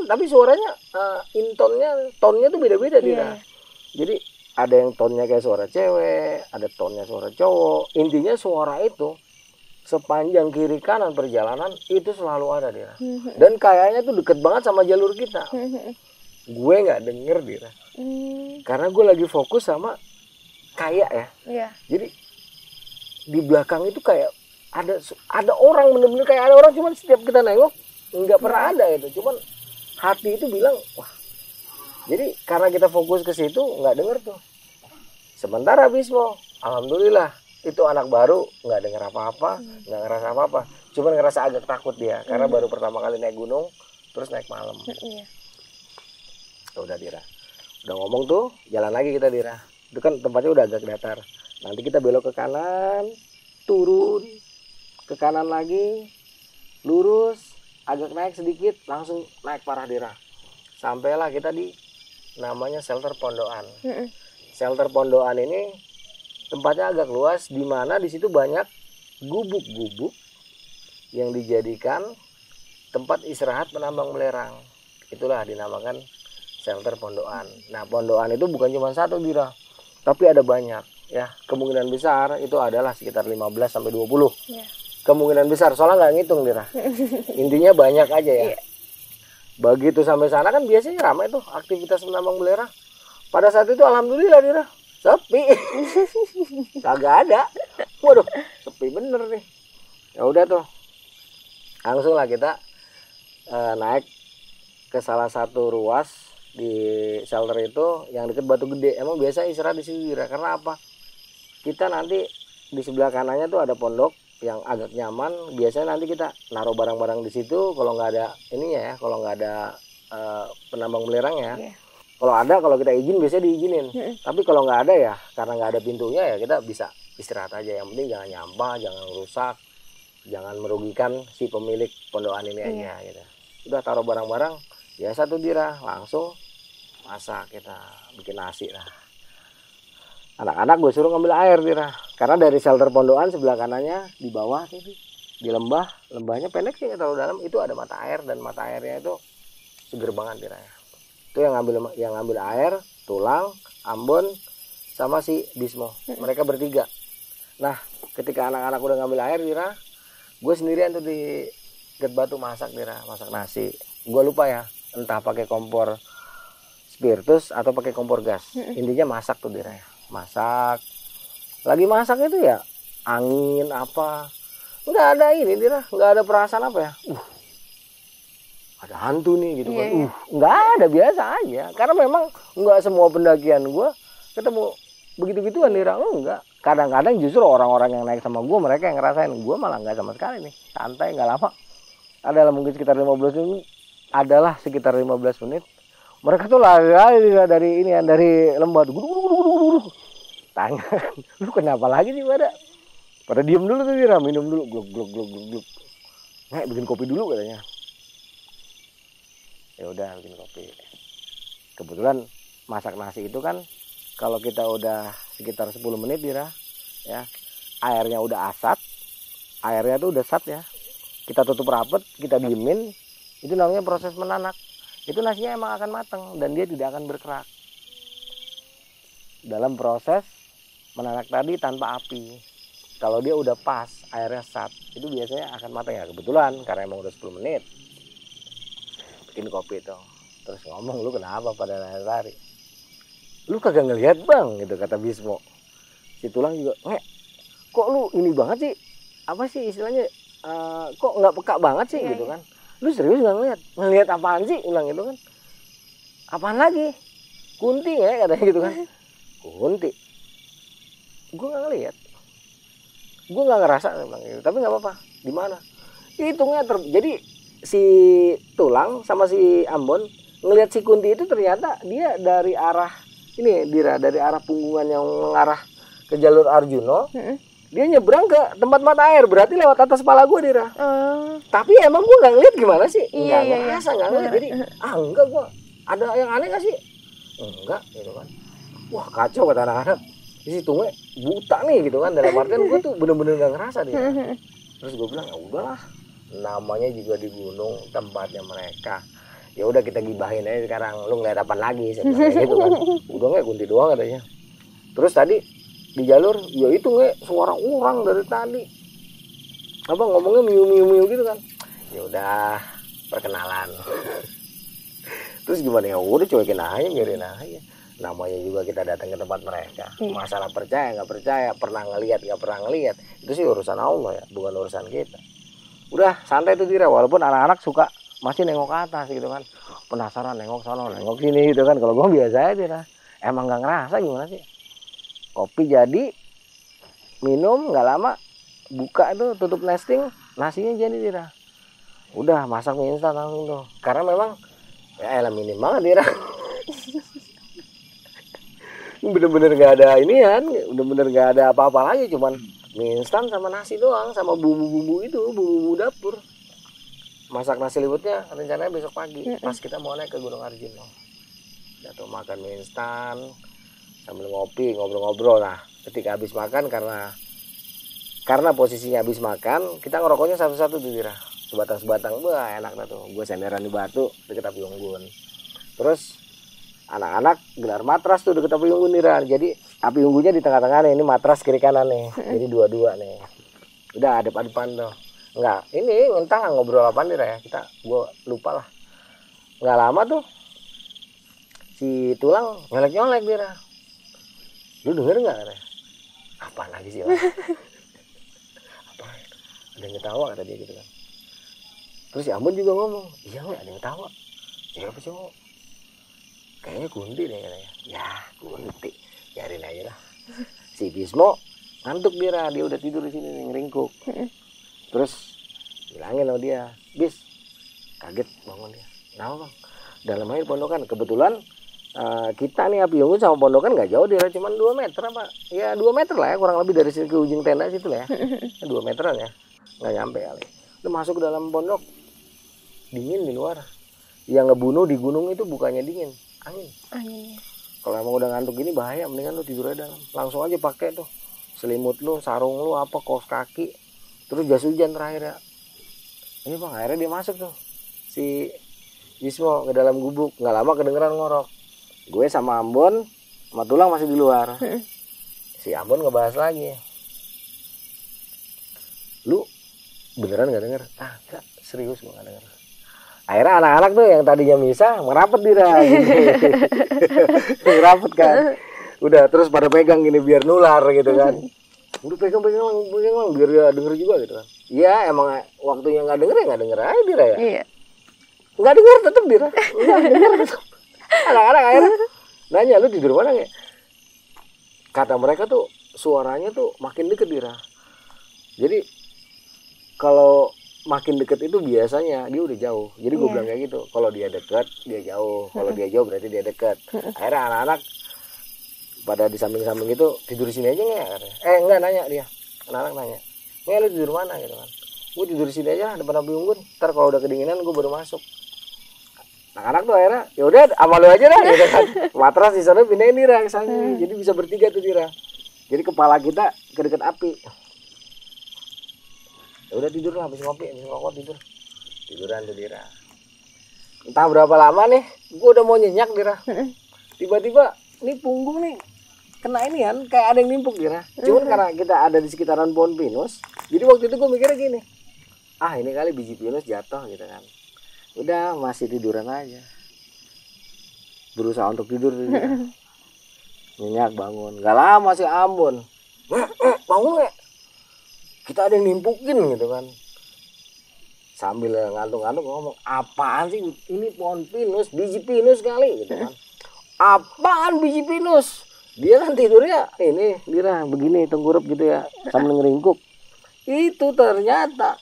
tapi suaranya tonnya tuh beda-beda Dira. Jadi ada yang tonnya kayak suara cewek, ada tonnya suara cowok. Intinya suara itu sepanjang kiri kanan perjalanan itu selalu ada Dira. Dan kayaknya tuh deket banget sama jalur kita. Gue nggak denger Dira. Karena gue lagi fokus sama kayak ya. Jadi di belakang itu kayak ada orang, bener-bener kayak ada orang, cuman setiap kita nengok nggak pernah ada itu. Cuman hati itu bilang, wah. Jadi karena kita fokus ke situ nggak denger tuh. Sementara Bismo, alhamdulillah itu anak baru nggak denger apa-apa, nggak ngerasa apa-apa. Cuman ngerasa agak takut dia karena baru pertama kali naik gunung, terus naik malam. Udah Dira, udah ngomong tuh, jalan lagi kita Dira. Itu kan tempatnya udah agak datar. Nanti kita belok ke kanan, turun ke kanan lagi, lurus, agak naik sedikit, langsung naik parah Dira. Sampailah kita di namanya shelter Pondoan. Shelter Pondoan ini tempatnya agak luas, di mana di situ banyak gubuk-gubuk yang dijadikan tempat istirahat penambang belerang. Itulah dinamakan shelter Pondoan. Nah, Pondoan itu bukan cuma satu Dira, tapi ada banyak ya. Kemungkinan besar itu adalah sekitar 15 sampai 20. Kemungkinan besar, soalnya nggak ngitung Dira. Intinya banyak aja ya. Begitu sampai sana kan biasanya ramai tuh aktivitas menambang belerang. Pada saat itu alhamdulillah Dira, sepi. Kagak ada. Waduh, sepi bener nih. Ya udah tuh. Langsung lah kita naik ke salah satu ruas di shelter itu yang deket Batu Gede. Emang biasa istirahat di situ Dira. Karena apa? Kita nanti di sebelah kanannya tuh ada pondok yang agak nyaman. Biasanya nanti kita naruh barang-barang di situ kalau nggak ada ininya ya, kalau nggak ada penambang belerang ya. Kalau ada, kalau kita izin biasanya diizinin. Tapi kalau nggak ada ya, karena nggak ada pintunya ya kita bisa istirahat aja. Yang penting jangan nyampah, jangan rusak, jangan merugikan si pemilik pondokan ini aja gitu. Udah taruh barang-barang, biasa tuh Dira, langsung masak, kita bikin nasi lah. Anak-anak gue suruh ngambil air Dira, karena dari shelter pondokan sebelah kanannya di bawah tuh di lembahnya pendek sih nggak terlalu dalam, itu ada mata air dan mata airnya itu seger banget Dira ya. Itu yang ngambil air, Tulang, Ambon, sama si Bismo. Mereka bertiga. Nah, ketika anak-anak udah ngambil air, Dira, gue sendirian tuh di dekat batu masak, Dira, masak nasi. Gue lupa ya, entah pakai kompor spiritus atau pakai kompor gas. Intinya masak tuh, Dira, ya. Masak. Lagi masak itu ya, angin apa, nggak ada ini, Dira, nggak ada perasaan apa ya. Ada hantu nih gitu kan. Nggak ada, biasa aja. Karena memang nggak semua pendakian gue ketemu begitu-gituan, Dira. Enggak. Kadang-kadang justru orang-orang yang naik sama gue, mereka yang ngerasain. Gue malah nggak sama sekali nih. Santai, nggak lama. Adalah mungkin sekitar 15 menit. Adalah sekitar 15 menit. Mereka tuh lari dari ini ya, dari lembah. Tanya, lu kenapa lagi sih pada diem dulu tuh, Dira. Minum dulu. Gluk. Nek, bikin kopi dulu katanya. Ya udah, bikin kopi. Kebetulan masak nasi itu kan kalau kita udah sekitar 10 menit, Dira, ya, airnya udah asat, airnya tuh udah sat ya, kita tutup rapet, kita diemin, itu namanya proses menanak. Itu nasinya emang akan matang dan dia tidak akan berkerak dalam proses menanak tadi tanpa api. Kalau dia udah pas, airnya sat, itu biasanya akan matang ya. Kebetulan karena emang udah 10 menit bikin kopi tuh. Terus ngomong, lu kenapa pada lari? Lu kagak ngelihat bang, gitu kata Bismo. Si Tulang juga, kok lu ini banget sih? Apa sih istilahnya? Kok nggak peka banget sih, gitu kan? Lu serius nggak ngelihat? Ngelihat apaan sih? Ulang itu kan? Apaan lagi? Kunti ya katanya gitu kan? Kunti. Gue nggak ngelihat. Gue nggak ngerasa bilang gitu. Tapi nggak apa-apa. Di mana? Hitungnya jadi si Tulang sama si Ambon ngelihat si Kunti itu ternyata dia dari arah ini, Dira, dari arah punggungan yang mengarah ke jalur Arjuno. Dia nyebrang ke tempat mata air, berarti lewat atas kepala gue, Dira. Tapi emang gue nggak ngeliat gimana sih? Nggak ngerasa, nggak ngeliat. Jadi enggak, gue ada yang aneh nggak sih? Enggak, gitu kan. Wah, kacau kata anak-anak. Di situ gue buta nih, gitu kan. Dalam artian gue tuh bener-bener nggak ngerasa, Dira. Terus gue bilang, ya udahlah, namanya juga di gunung, tempatnya mereka. Ya udah, kita gibahin aja sekarang. Lu ngeliat apa lagi? Saya bilang gitu kan. Udah nggak, Kunti doang katanya. Terus tadi di jalur, ya itu nggak suara orang dari tadi. Apa ngomongnya miu gitu kan? Ya udah, perkenalan. Terus gimana ya? Udah cuekin aja, biarin aja. Namanya juga kita datang ke tempat mereka. Masalah percaya nggak percaya, pernah ngelihat nggak pernah ngelihat, itu sih urusan Allah ya, bukan urusan kita. Udah santai tuh, Dira. Walaupun anak-anak suka masih nengok ke atas gitu kan, penasaran, nengok sana nengok sini gitu kan. Kalau gue biasa aja, Dira. Emang nggak ngerasa gimana sih. Kopi jadi, minum nggak lama, buka itu tutup nesting, nasinya jadi, Dira. Udah masak mie instan langsung tuh. Karena memang ya elah minim banget, Dira. Bener-bener nggak ada inian, bener-bener nggak ada apa-apa lagi, cuman mie instan sama nasi doang, sama bumbu-bumbu itu, bumbu dapur. Masak nasi liwetnya rencananya besok pagi, pas kita mau naik ke Gunung Arjuno. Jatuh makan mie instan sambil ngopi, ngobrol-ngobrol. Nah, ketika habis makan, karena posisinya habis makan, kita ngerokoknya satu-satu tuh, Dira. Sebatang-sebatang, wah enak dah tuh. Gue senderan di batu deket api unggun. Terus anak-anak gelar matras tuh deket api unggun, Dira. Jadi api unggunnya di tengah-tengah nih, ini matras kiri kanan nih. Jadi dua-dua nih. Udah adep-adepan tuh. Enggak, ini entah ngobrol apaan, Dira ya. Gue lupa lah. Nggak lama tuh si Tulang nyolek-nyolek, Dira. Lu denger nggak? Apaan lagi sih? Apa? Ada yang ketawa kata dia gitu kan. Terus si Ambon juga ngomong, iya nggak ada yang ketawa. Ya apa sih? Kayaknya Kunti deh katanya. Ya Kunti, biarin aja lah. Si Bismo ngantuk, Dira, dia udah tidur di sini ngeringkuk. Terus bilangin sama dia, Bis, kaget bangun dia. Kenapa bang? Dalam air pondokan. Kebetulan kita nih api unggun sama pondokan nggak jauh, Dira, cuma 2 meter apa? Ya 2 meter lah ya, kurang lebih dari sini ke ujung tenda situ lah ya. 2 meteran ya, nggak nyampe kali. Udah masuk ke dalam pondok, dingin di luar. Yang ngebunuh di gunung itu bukannya dingin, angin. Kalau emang udah ngantuk gini bahaya, mendingan lu tidur aja dalam. Langsung aja pakai tuh selimut lu, sarung lu, apa, kaos kaki, terus jas hujan terakhir ya. Ini bang, akhirnya dia masuk tuh si Bismo ke dalam gubuk. Nggak lama kedengeran ngorok. Gue sama Ambon sama Tulang masih di luar. Si Ambon ngebahas lagi. Lu beneran nggak denger? Ah, enggak, serius gue nggak denger. Akhirnya anak-anak tuh yang tadinya misah merapet dira. Merapet kan. Udah terus pada pegang gini biar nular gitu kan. Udah pegang biar dia denger juga gitu kan. Iya emang waktunya nggak denger ya nggak denger aja dira ya. Iya. Nggak denger tetep dira. Nggak denger tetep. Anak-anak akhirnya nanya lu tidur mana nggak? Kata mereka tuh suaranya tuh makin deket dira. Jadi kalau makin deket itu biasanya dia udah jauh. Jadi gue bilang kayak gitu. Kalau dia deket dia jauh. Kalau dia jauh berarti dia deket. Akhirnya anak-anak pada di samping-samping itu tidur di sini aja nggak? Enggak nanya dia. Anak-anak nanya. Nggak lu tidur mana gitu kan? Gue tidur di sini aja depan api unggun. Ntar kalau udah kedinginan gue baru masuk. Anak-anak tuh akhirnya ya udah sama lu aja dah gitu kan. Matras di sana pindahin dira ke sana. Jadi bisa bertiga tuh dira. Jadi kepala kita ke dekat api. Ya udah tidur lah habis ngopi, habis ngokok tiduran tuh dira. Entah berapa lama nih, gue udah mau nyenyak dira. Tiba-tiba nih punggung nih kena ini kan kayak ada yang nimpuk dira. Cuman karena kita ada di sekitaran pohon pinus, jadi waktu itu gue mikirnya gini, ah ini kali biji pinus jatuh gitu kan. Udah masih tiduran aja, berusaha untuk tidur tuh dira. Nyenyak bangun, gak lama si Ambon, bangun nggak? Kita ada yang nimpukin gitu kan. Sambil ngantuk-ngantuk ngomong, apaan sih ini pohon pinus, biji pinus kali gitu kan. Apaan biji pinus? Dia kan tidurnya ini dira begini tengkurap gitu ya, sambil ngeringkuk. Itu ternyata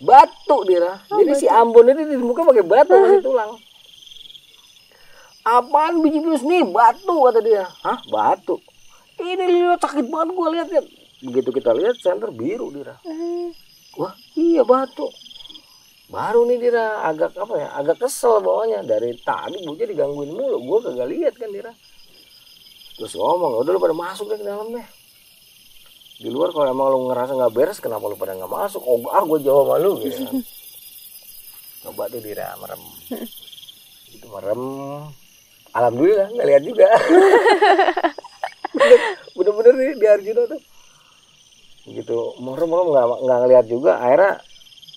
batu dira. Jadi si Ambon ini di muka pakai batu masih tulang. Apaan biji pinus nih? Batu kata dia. Hah? Batu? Ini lihat sakit banget gua lihat. Begitu kita lihat senter biru dira. Wah iya batu. Baru nih dira agak apa ya, agak kesel bawahnya. Dari tadi bocah digangguin mulu, gue kagak lihat kan dira. Terus ngomong, udah lu pada masuk deh ke dalam deh. Di luar kalau emang lu ngerasa nggak beres, kenapa lu pada nggak masuk? Oh gue jawab sama lu gitu kan. Coba tuh dira merem. Itu merem. Alhamdulillah nggak lihat juga. Bener-bener nih di Arjuna tuh. Gitu merem nggak ngeliat juga. Akhirnya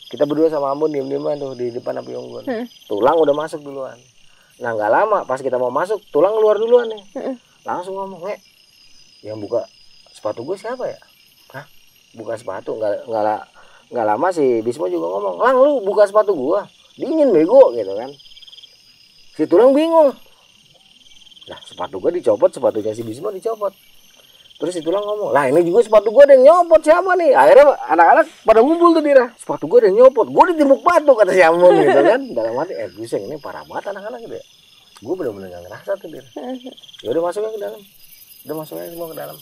kita berdua sama Ambon diem-dieman tuh di depan api unggun. Tulang udah masuk duluan. Nah nggak lama pas kita mau masuk Tulang keluar duluan nih. Langsung ngomong, yang buka sepatu gue siapa ya? Hah? Buka sepatu? Nggak lama si Bismo juga ngomong, Lang lu buka sepatu gue, dingin bego gitu kan. Si Tulang bingung. Nah sepatu gue dicopot, sepatunya si Bismo dicopot. Terus si Tulang ngomong, lah ini juga sepatu gue ada yang nyopot siapa nih? Akhirnya anak-anak pada ngumpul tuh dira, sepatu gue ada yang nyopot, gue ditimbuk batu kata si Ambon gitu kan. Dalam hati, buseng ini parah banget anak-anak gitu ya. Gue bener-bener gak ngerasa tuh dira. Ya udah masuknya ke dalam, udah masuknya semua ke dalam.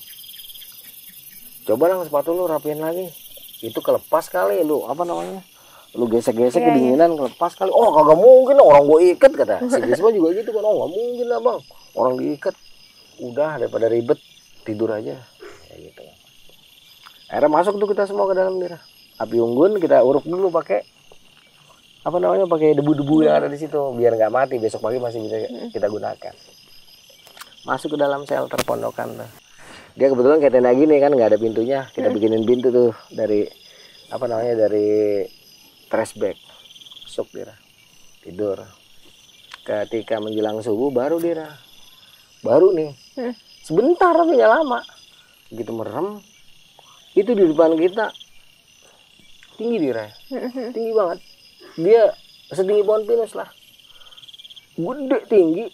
Coba lah sepatu lu rapiin lagi, itu kelepas kali lu apa namanya? Lu gesek-gesek kedinginan kelepas kali. Oh kagak mungkin orang gue ikat kata. Si Bisma juga gitu kan, oh gak mungkin lah bang, orang diikat. Udah daripada ribet tidur aja kayak gitu. Akhirnya masuk tuh kita semua ke dalam dira. Api unggun kita uruk dulu pakai apa namanya, pakai debu-debu yang ada di situ biar nggak mati, besok pagi masih bisa kita gunakan. Masuk ke dalam shelter pondokan tuh. Dia kebetulan kayak tenda gini kan, nggak ada pintunya, kita bikinin pintu tuh dari apa namanya, dari trash bag. Masuk dira, tidur. Ketika menjelang subuh baru dira, baru nih sebentar tapi nggak lama, begitu merem itu di depan kita tinggi dira, tinggi banget, dia setinggi pohon pinus lah, gede tinggi,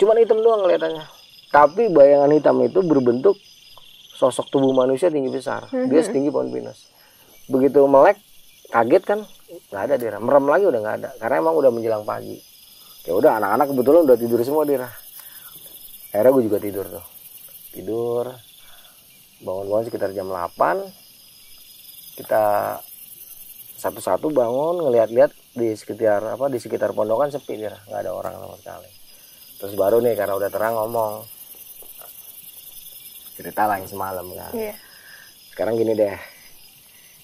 cuman hitam doang kelihatannya, tapi bayangan hitam itu berbentuk sosok tubuh manusia tinggi besar, dia setinggi pohon pinus. Begitu melek kaget kan, nggak ada dira, merem lagi udah nggak ada, karena emang udah menjelang pagi. Ya udah anak-anak kebetulan udah tidur semua dira. Akhirnya gue juga tidur tuh. Tidur. Bangun-bangun sekitar jam 8. Kita satu-satu bangun ngeliat-liat di sekitar pondokan sepi dia, nggak ada orang sama sekali. Terus baru nih karena udah terang ngomong. Cerita lah yang semalam kan. Yeah. Sekarang gini deh.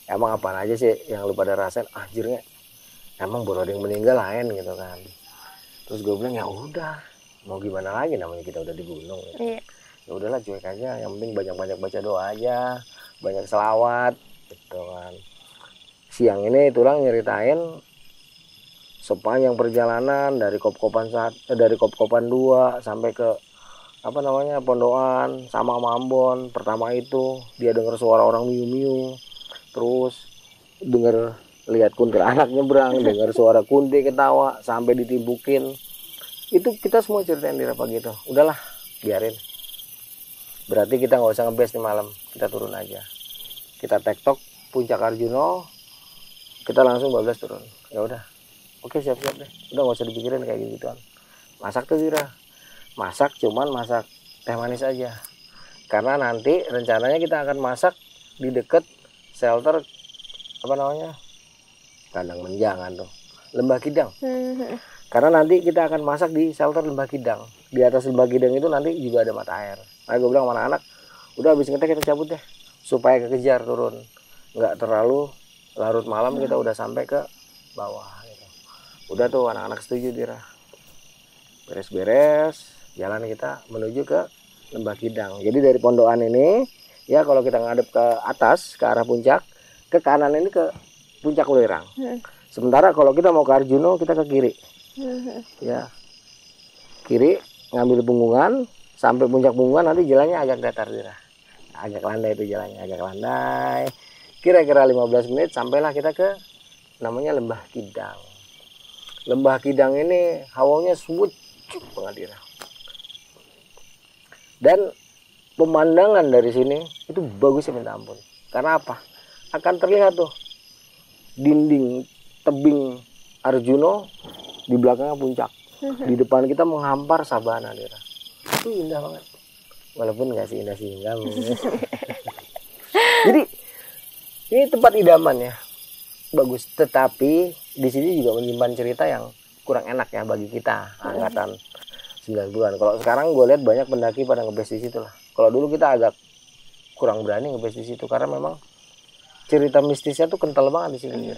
Emang apaan aja sih yang lu pada rasain? Anjirnya emang baru ada yang meninggal lain gitu kan. Terus gue bilang ya udah, mau gimana lagi, namanya kita udah di gunung gitu. Iya. Ya udahlah cuek aja, yang penting banyak-banyak baca doa aja, banyak selawat gitu kan. Siang ini tulang nyeritain sepanjang perjalanan dari dari Kop-Kopan 2 sampai ke apa namanya Pondokan sama Ambon. Pertama itu dia dengar suara orang miu-miu, terus lihat kuntilanak nyebrang, dengar suara kunti ketawa sampai ditimbukin. Itu kita semua ceritain di pagi itu. Udahlah, biarin. Berarti kita nggak usah ngebase nih malam, kita turun aja. Kita tektok puncak Arjuno, kita langsung 12 turun. Ya udah, oke siap-siap deh. Udah nggak usah dipikirin kayak gituan. Masak tuh Dira, cuman masak teh manis aja. Karena nanti rencananya kita akan masak di deket shelter apa namanya, kandang menjangan tuh, Lembah Kidang. Karena nanti kita akan masak di shelter Lembah Kidang. Di atas Lembah Kidang itu nanti juga ada mata air. Nah, gue bilang sama anak-anak, udah habis ngetek kita cabut deh, supaya kekejar turun, nggak terlalu larut malam kita udah sampai ke bawah. Gitu. Udah tuh anak-anak setuju Dira. Beres-beres, jalan kita menuju ke Lembah Kidang. Jadi dari Pondokan ini, ya kalau kita ngadep ke atas, ke arah puncak, ke kanan ini ke puncak Welirang. Sementara kalau kita mau ke Arjuno, kita ke kiri. Ya, kiri ngambil Punggungan. Sampai puncak Punggungan nanti jalannya agak datar Dira. Agak landai itu jalannya, agak landai. Kira-kira 15 menit sampailah kita ke namanya Lembah Kidang. Lembah Kidang ini hawanya sejuk banget Dira. Dan pemandangan dari sini itu bagus ya minta ampun. Karena apa? Akan terlihat tuh dinding tebing Arjuno, di belakangnya puncak. Di depan kita menghampar sabana Dira. Itu indah banget, walaupun nggak seindah sehingga. Jadi ini tempat idaman ya, bagus. Tetapi di sini juga menyimpan cerita yang kurang enak ya bagi kita angkatan 90-an. Kalau sekarang gue lihat banyak pendaki pada ngebase di situ lah. Kalau dulu kita agak kurang berani ngebase di situ karena memang cerita mistisnya tuh kental banget di sini.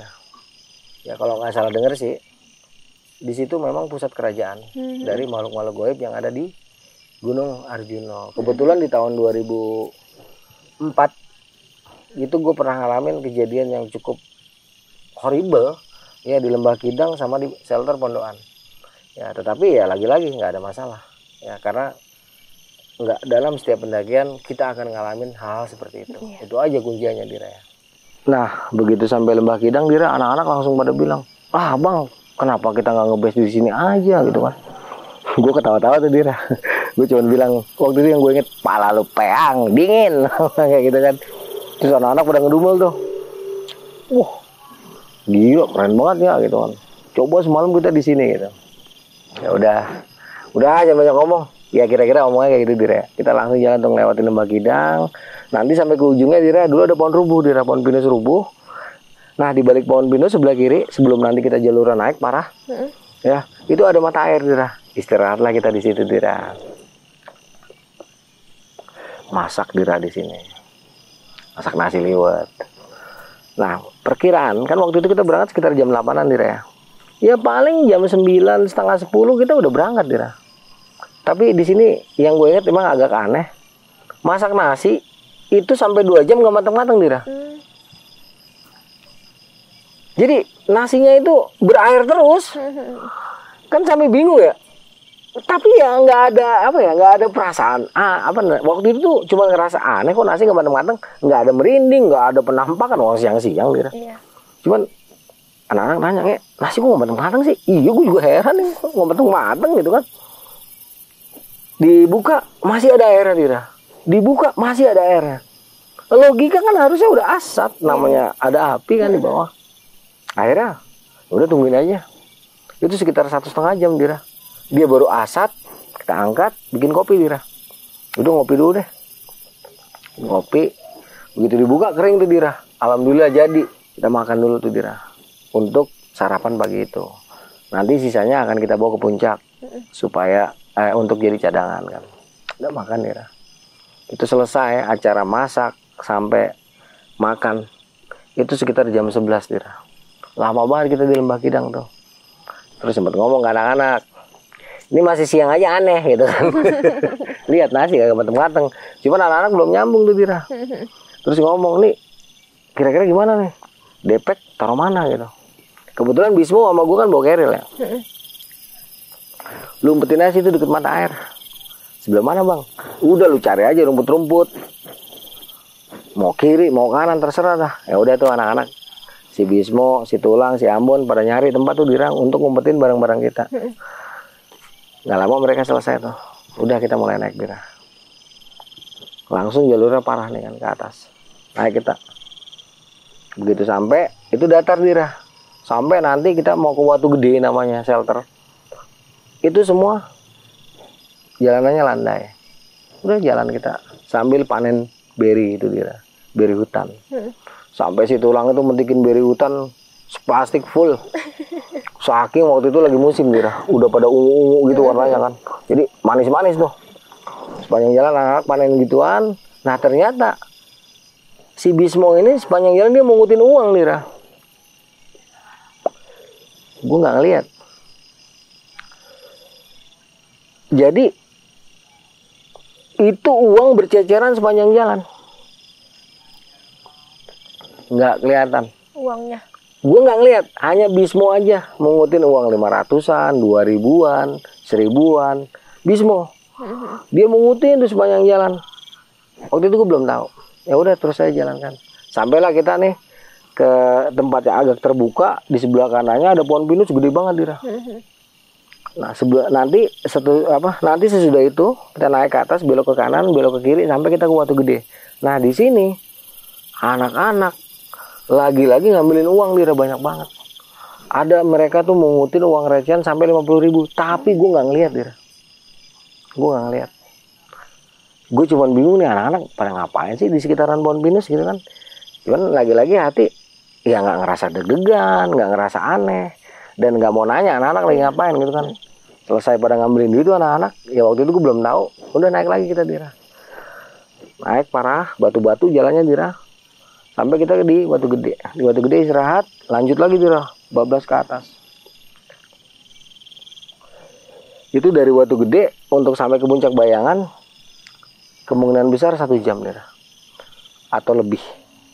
Ya kalau nggak salah denger sih, di situ memang pusat kerajaan dari makhluk-makhluk gaib yang ada di Gunung Arjuno. Kebetulan di tahun 2004 itu gue pernah ngalamin kejadian yang cukup horrible ya di Lembah Kidang sama di shelter Pondokan. Ya tetapi ya lagi-lagi nggak ada masalah ya, karena nggak dalam setiap pendakian kita akan ngalamin hal-hal seperti itu. Itu aja kuncinya Dira ya. Nah begitu sampai Lembah Kidang Dira, anak-anak langsung pada bilang, ah bang kenapa kita nggak ngebase di sini aja gitu kan. Gue ketawa-tawa tuh Dira. Gue cuma bilang waktu itu yang gue inget, pala lu peang dingin kayak gitu kan. Terus anak-anak pada ngedumel tuh, wah gila keren banget ya gitu kan, coba semalam kita di sini gitu. Ya udah aja banyak ngomong ya, kira-kira ngomongnya kayak gitu Dira. Kita langsung jalan tuh ngelewatin Lembah Kidang, nanti sampai ke ujungnya Dira, dulu ada pohon rubuh Dira, pohon pinus rubuh. Nah di balik pohon pinus sebelah kiri, sebelum nanti kita jaluran naik parah ya, itu ada mata air Dira. Istirahatlah kita di situ Dira. Masak Dira di sini, masak nasi liwet. Nah perkiraan kan waktu itu kita berangkat sekitar jam 8-an Dira ya. Ya paling jam 9, setengah 10 kita udah berangkat Dira. Tapi di sini yang gue ingat emang agak aneh, masak nasi itu sampai 2 jam gak matang-matang Dira. Jadi nasinya itu berair terus, kan sampai bingung ya. Tapi ya nggak ada apa ya, nggak ada perasaan waktu itu tuh cuma ngerasa aneh kok nasi nggak matang-matang, nggak ada merinding, nggak ada penampakan orang siang-siang Dira. Cuman anak-anak nanya, nasi kok nggak matang-matang sih? Iya gue juga heran nih, kok nggak matang-matang gitu kan. Dibuka masih ada airnya Dira, dibuka masih ada airnya. Logika kan harusnya udah asap, namanya ada api kan di bawah. Akhirnya udah tungguin aja, itu sekitar 1,5 jam Dira. Dia baru asat, kita angkat, bikin kopi Dira. Udah ngopi dulu deh. Ngopi, begitu dibuka kering tuh Dira. Alhamdulillah jadi, kita makan dulu tuh Dira. Untuk sarapan pagi itu. Nanti sisanya akan kita bawa ke puncak. Supaya, untuk jadi cadangan kan. Udah makan Dira. Itu selesai acara masak sampai makan. Itu sekitar jam 11 Dira. Lama banget kita di Lembah Kidang tuh. Terus sempat ngomong ke anak-anak, ini masih siang aja aneh gitu kan. Lihat nasi kagak mateng-mateng. Cuman anak-anak belum nyambung tuh Dira. Terus ngomong, nih kira-kira gimana nih? Depek taruh mana gitu. Kebetulan Bismo sama gue kan bawa keril ya. Lu umpetin nasi itu deket mata air. Sebelah mana bang? Udah lu cari aja rumput-rumput. Mau kiri, mau kanan terserah dah. Ya udah tuh anak-anak. Si Bismo, si Tulang, si Ambon pada nyari tempat tuh Dira untuk ngumpetin barang-barang kita. Nggak lama mereka selesai tuh. Udah kita mulai naik Dira. Langsung jalurnya parah nih kan ke atas. Naik kita. Begitu sampai itu datar Dira. Sampai nanti kita mau ke Watu Gede namanya shelter. Itu semua jalanannya landai. Udah jalan kita sambil panen beri itu Dira. Beri hutan. Sampai si Tulang itu mentikin beri hutan plastik full. Saking waktu itu lagi musim Dira. Udah pada ungu-ungu gitu warnanya kan. Jadi manis-manis tuh. Sepanjang jalan anak panen gituan. Nah ternyata si Bismo ini sepanjang jalan dia mungutin uang Dira. Gue nggak ngeliat. Jadi itu uang berceceran sepanjang jalan. Nggak kelihatan Uangnya. gue nggak ngeliat, hanya Bismo aja mengutin uang 500-an, 2000-an, 1000-an. Bismo dia mengutin tuh sepanjang jalan. Waktu itu gue belum tahu. Ya udah terus saya jalankan. Sampailah kita nih ke tempat yang agak terbuka. Di sebelah kanannya ada pohon pinus gede banget Dira. Nah nanti sesudah itu kita naik ke atas, belok ke kanan, belok ke kiri sampai kita ke Watu Gede. Nah di sini anak-anak lagi-lagi ngambilin uang Dira banyak banget. Ada mereka tuh mengutin uang recehan sampai 50.000. Tapi gue nggak ngeliat Dira. Gue nggak ngeliat. Gue cuman bingung nih anak-anak pada ngapain sih di sekitaran pohon pinus gitu kan. Cuman lagi-lagi hati ya nggak ngerasa deg-degan, nggak ngerasa aneh, dan nggak mau nanya anak-anak lagi ngapain gitu kan. Selesai pada ngambilin duit tuh anak-anak, ya waktu itu gue belum tahu. Udah naik lagi kita Dira. Naik parah, batu-batu jalannya Dira. Sampai kita di Watu Gede. Di Watu Gede istirahat, lanjut lagi Dira, bablas ke atas. Itu dari Watu Gede untuk sampai ke Puncak Bayangan kemungkinan besar 1 jam Dira. Atau lebih.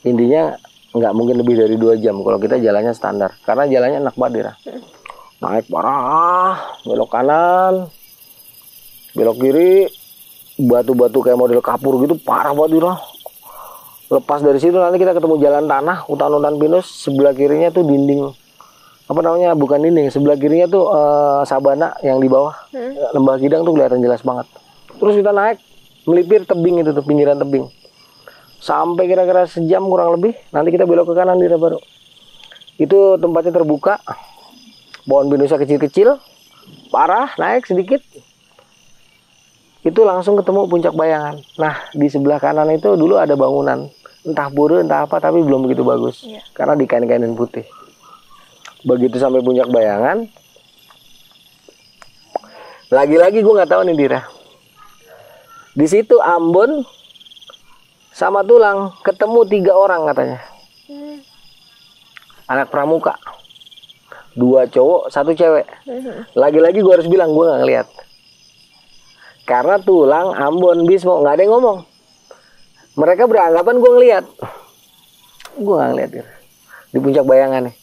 Intinya nggak mungkin lebih dari 2 jam kalau kita jalannya standar. Karena jalannya enak banget Dira. Naik parah, belok kanan, belok kiri, batu-batu kayak model kapur gitu, parah banget Dira. Lepas dari situ nanti kita ketemu jalan tanah, hutan-hutan pinus, sebelah kirinya tuh dinding, apa namanya, bukan dinding, sebelah kirinya tuh sabana yang di bawah, Lembah Kidang tuh kelihatan jelas banget. Terus kita naik, melipir tebing itu tuh, pinggiran tebing. Sampai kira-kira sejam kurang lebih, nanti kita belok ke kanan Dira baru. Itu tempatnya terbuka, pohon pinusnya kecil-kecil, parah, naik sedikit. Itu langsung ketemu Puncak Bayangan. Nah, di sebelah kanan itu dulu ada bangunan. Entah pura, entah apa, tapi belum begitu bagus. Karena dikain-kainin putih. Begitu sampai Puncak Bayangan, lagi-lagi gue nggak tahu nih Dira. Di situ Ambon sama Tulang ketemu 3 orang katanya. Anak pramuka. 2 cowok, 1 cewek. Lagi-lagi gue harus bilang gue nggak ngeliat. Karena Tulang, Ambon, Bismo nggak ada yang ngomong. Mereka beranggapan gue ngeliat. Gue nggak ngeliat Dira. Di Puncak Bayangan nih.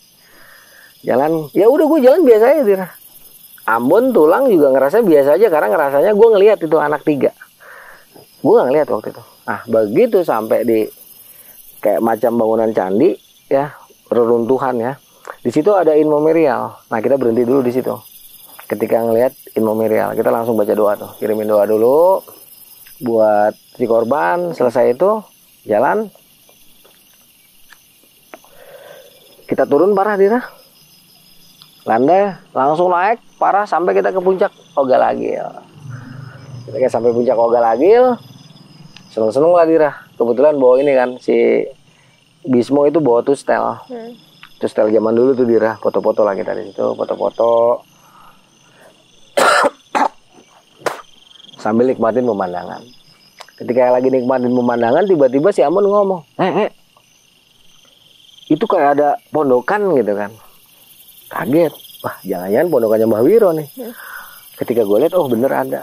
Jalan, ya udah gue jalan biasa aja Dira. Ambon, Tulang juga ngerasa biasa aja karena ngerasanya gue ngeliat itu anak 3. Gue nggak ngeliat waktu itu. Nah begitu sampai di kayak macam bangunan candi ya, reruntuhan ya. Di situ ada In Memorial. Nah kita berhenti dulu di situ. Ketika ngelihat In Memorial, kita langsung baca doa tuh. Kirimin doa dulu buat si korban. Selesai itu jalan. Kita turun parah Dira. Landai, langsung naik parah sampai kita ke Puncak Ogalagil. Kita sampai Puncak Ogalagil. Seneng-seneng lah Dira. Kebetulan bawa ini kan, si Bismo itu bawa tuh setel. Tuh setel zaman dulu tuh Dira. Foto-foto lah kita di situ, foto-foto. Sambil nikmatin pemandangan. Ketika lagi nikmatin pemandangan, tiba-tiba si Ambon ngomong, itu kayak ada pondokan gitu kan. Kaget. Wah, jangan-jangan pondokannya Mbah Wiro nih. Ketika gue lihat, oh bener ada.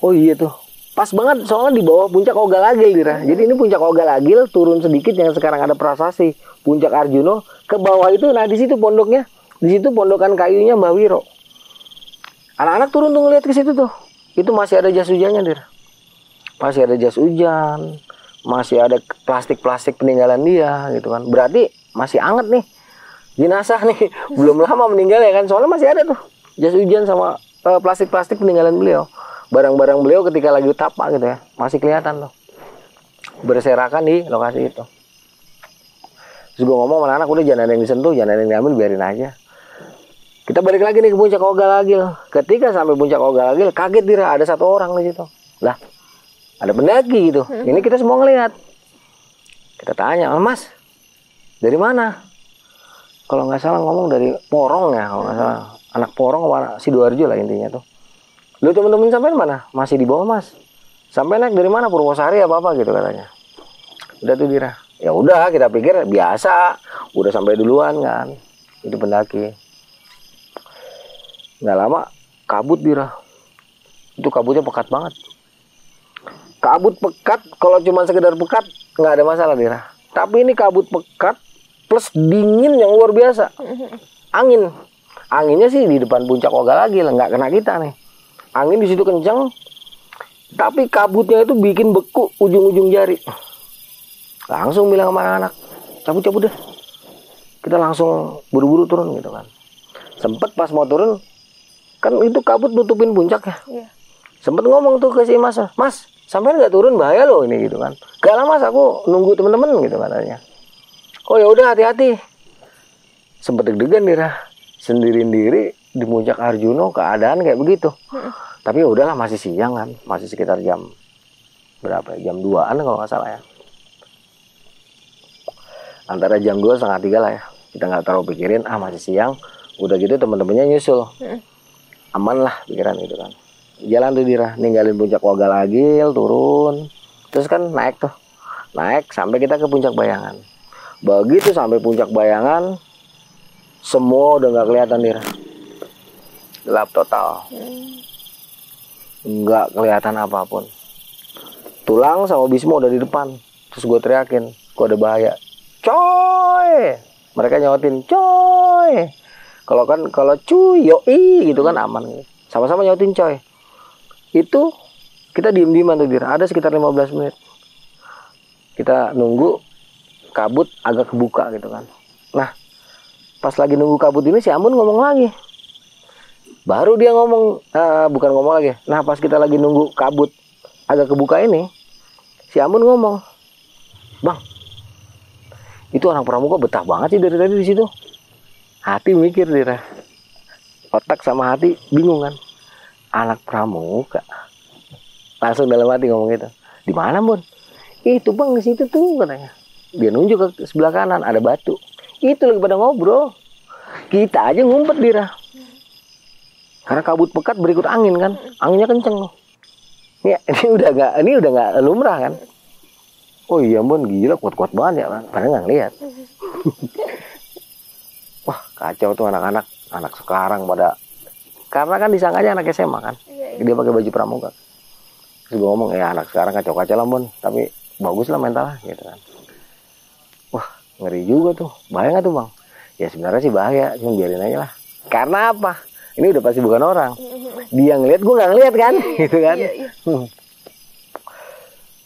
Oh iya tuh. Pas banget soalnya di bawah puncak Ogalagil, Dira. Jadi ini puncak Ogalagil turun sedikit yang sekarang ada prasasti. Puncak Arjuno ke bawah itu, nah di situ pondoknya. Di situ pondokan kayunya Mbah Wiro. Anak-anak turun tuh ngeliat ke situ tuh. Itu masih ada jas hujannya, Dira. Masih ada jas hujan. Masih ada plastik-plastik peninggalan dia gitu kan. Berarti masih anget nih. Jenazah nih. Belum lama meninggal ya kan. Soalnya masih ada tuh jas hujan sama plastik-plastik peninggalan beliau. Barang-barang beliau ketika lagi tapak gitu ya. Masih kelihatan tuh. Berserakan di lokasi itu. Terus gue ngomong sama anak, udah jangan ada yang disentuh, jangan ada yang diambil, biarin aja. Kita balik lagi nih ke puncak Ogalagil. Ketika sampai puncak Ogalagil, kaget Dira, ada satu orang di situ. Lah, ada pendaki gitu. Ini kita semua ngelihat. Kita tanya, Mas, dari mana? Kalau nggak salah ngomong dari Porong ya, kalau nggak salah. Anak Porong, Sidoarjo lah intinya tuh. Lu temen-temen sampai mana? Masih di bawah, Mas. Sampai naik dari mana? Purwosari apa gitu katanya. Udah tuh Dira. Ya udah, kita pikir biasa. Udah sampai duluan kan. Itu pendaki. Nggak lama kabut Dira. Itu kabutnya pekat banget. Kabut pekat, kalau cuma sekedar pekat nggak ada masalah Dira. Tapi ini kabut pekat plus dingin yang luar biasa. Anginnya sih di depan puncak Ogalagil, nggak kena kita nih. Angin di situ kencang, tapi kabutnya itu bikin beku ujung-ujung jari. Langsung bilang sama anak, cabut deh. Kita langsung buru-buru turun gitu kan. Sempet pas mau turun, kan itu kabut nutupin puncak ya. Iya. Sempet ngomong tuh ke si Mas, sampai nggak turun bahaya loh ini gitu kan. Gak lama Mas, aku nunggu temen-temen gitu katanya. Oh ya udah hati-hati. Sempet deg-degan Dira, sendiri-sendiri di puncak Arjuno keadaan kayak begitu. Tapi udahlah, masih siang kan, masih sekitar jam berapa ya? Jam 2-an kalau nggak salah ya. Antara jam 2 setengah 3 lah ya. Kita nggak terlalu pikirin, masih siang. Udah gitu temen-temennya nyusul. Aman lah pikiran itu kan. Jalan tuh Dira, ninggalin puncak Ogalagil, turun. Terus kan naik tuh. Naik sampai kita ke puncak Bayangan. Begitu sampai puncak Bayangan, semua udah nggak kelihatan Dira. Gelap total. Nggak kelihatan apapun. Tulang sama Bismo udah di depan. Terus gue teriakin, kok ada bahaya. Coy! Mereka nyautin, coy! Kalau cuy, yoi gitu kan aman. Sama-sama nyautin coy. Itu kita diem-dieman tuh Dira. Ada sekitar 15 menit. Kita nunggu kabut agak kebuka gitu kan. Nah, pas lagi nunggu kabut ini si Amun ngomong lagi. Baru dia ngomong, bukan ngomong lagi. Nah, pas kita lagi nunggu kabut agak kebuka ini, si Amun ngomong, Bang, itu anak pramuka betah banget sih dari tadi di situ. Hati mikir Dira. Otak sama hati bingung kan. Anak pramuka. Langsung dalam hati ngomong gitu. Di mana, Bun? Itu Bang di situ tuh katanya. Dia nunjuk ke sebelah kanan ada batu. Itu lagi pada ngobrol. Kita aja ngumpet Dira. Karena kabut pekat berikut angin kan. Anginnya kenceng loh. Ini udah nggak lumrah kan. Oh iya Bun, gila kuat-kuat banget ya kan. Padahal nggak ngeliat. Wah kacau tuh anak-anak. Anak sekarang pada. Karena kan disangkanya anak SMA kan. Dia pakai baju pramuka. Terus gue ngomong, anak sekarang kacau-kacau lah Bun. Tapi bagus lah mentalnya gitu kan. Wah ngeri juga tuh. Bahaya nggak tuh Bang? Ya sebenarnya sih bahaya. Cuma biarin aja lah. Karena apa? Ini udah pasti bukan orang. Dia ngeliat, gue nggak ngeliat kan. Gitu kan.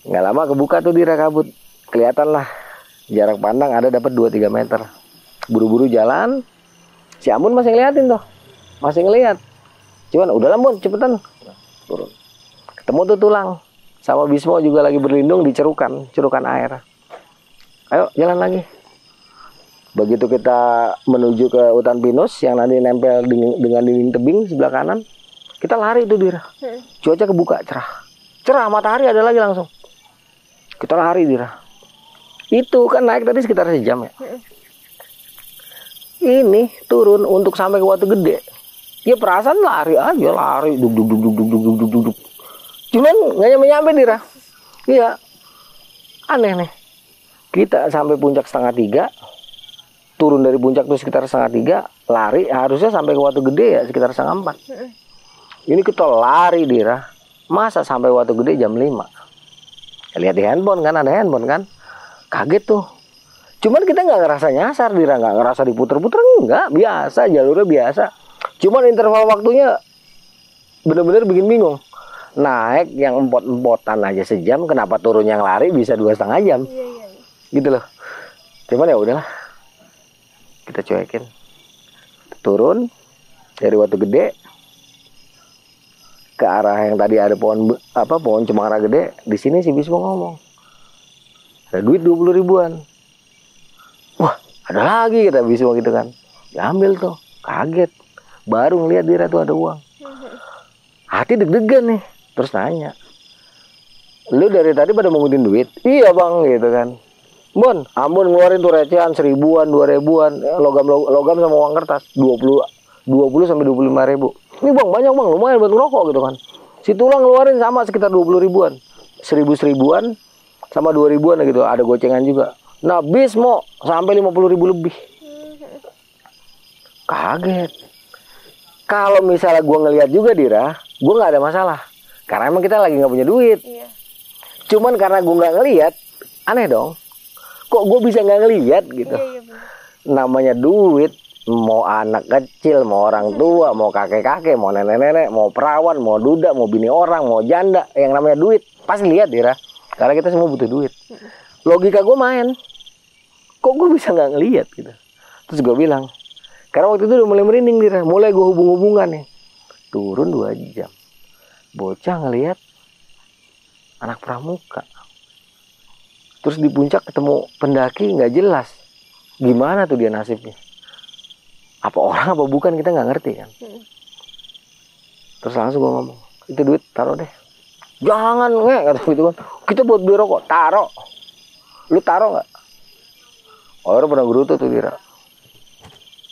Nggak lama kebuka tuh Dira kabut. Kelihatan lah. Jarak pandang ada dapat 2-3 meter. Buru-buru jalan. Si Amun masih ngeliatin tuh. Masih ngeliat. Cuman udah lah Bun, cepetan. Turun. Ketemu tuh tulang. Sama Bismo juga lagi berlindung di cerukan air. Ayo jalan lagi. Begitu kita menuju ke hutan pinus yang nanti nempel dengan dinding tebing sebelah kanan, kita lari tuh Dira. Cuaca kebuka cerah, matahari ada lagi langsung. Kita lari Dira. Itu kan naik tadi sekitar sejam ya. Ini turun untuk sampai ke Watu Gede. Ya perasaan lari aja, lari duk. Cuman nggak nyampe Dira. Iya, aneh nih. Kita sampai puncak 2:30. Turun dari puncak tuh sekitar 2:30, lari harusnya sampai ke Watu Gede ya sekitar 3:30. Ini kita lari Dira, masa sampai Watu Gede jam 5. Lihat di handphone kan, ada handphone kan, kaget tuh. Cuman kita nggak ngerasa nyasar Dira, nggak ngerasa diputer-puter, enggak, biasa, jalurnya biasa. Cuman interval waktunya bener-bener bikin bingung. Naik yang empot-empotan aja sejam, kenapa turun yang lari bisa 2,5 jam? Gitu loh. Cuman ya udahlah, kita cuekin. Turun dari Watu Gede ke arah yang tadi ada pohon cemara gede. Di sini si Bismo ngomong, ada duit 20 ribuan. Wah, ada lagi kata Bismo gitu kan. Diambil tuh, kaget. Baru ngeliat Dira tuh ada uang. Hati deg-degan nih. Terus nanya, lu dari tadi pada mengutin duit? Iya bang, gitu kan. Bon, Ambon ngeluarin tuh recehan 1.000-an, 2.000-an, logam sama uang kertas 20 sampai 25 ribu. Ini bang banyak bang, lumayan buat ngerokok gitu kan. Si Tulang ngeluarin sama sekitar 20 ribuan, 1.000-1.000-an sama 2.000-an gitu. Ada gocengan juga. Nah Bismo sampai 50 ribu lebih. Kaget. Kalau misalnya gue ngelihat juga Dira, gue nggak ada masalah. Karena emang kita lagi nggak punya duit. Cuman karena gue nggak ngelihat, aneh dong. Kok gue bisa nggak ngelihat gitu? Namanya duit, mau anak kecil, mau orang tua, mau kakek-kakek, mau nenek-nenek, mau perawan, mau duda, mau bini orang, mau janda, yang namanya duit pasti lihat Dira. Karena kita semua butuh duit. Logika gue main, kok gue bisa nggak ngelihat gitu? Terus gue bilang, karena waktu itu udah mulai merinding Dira, mulai gue hubung-hubungan nih. Turun 2 jam, bocah ngelihat anak pramuka. Terus di puncak ketemu pendaki nggak jelas. Gimana tuh dia nasibnya? Apa orang apa bukan kita nggak ngerti kan. Terus langsung gue ngomong, itu duit taruh deh. Jangan kata gitu kan. Kita buat beli rokok, taruh. Lu taruh nggak? Orang pernah gerutu tuh Dira.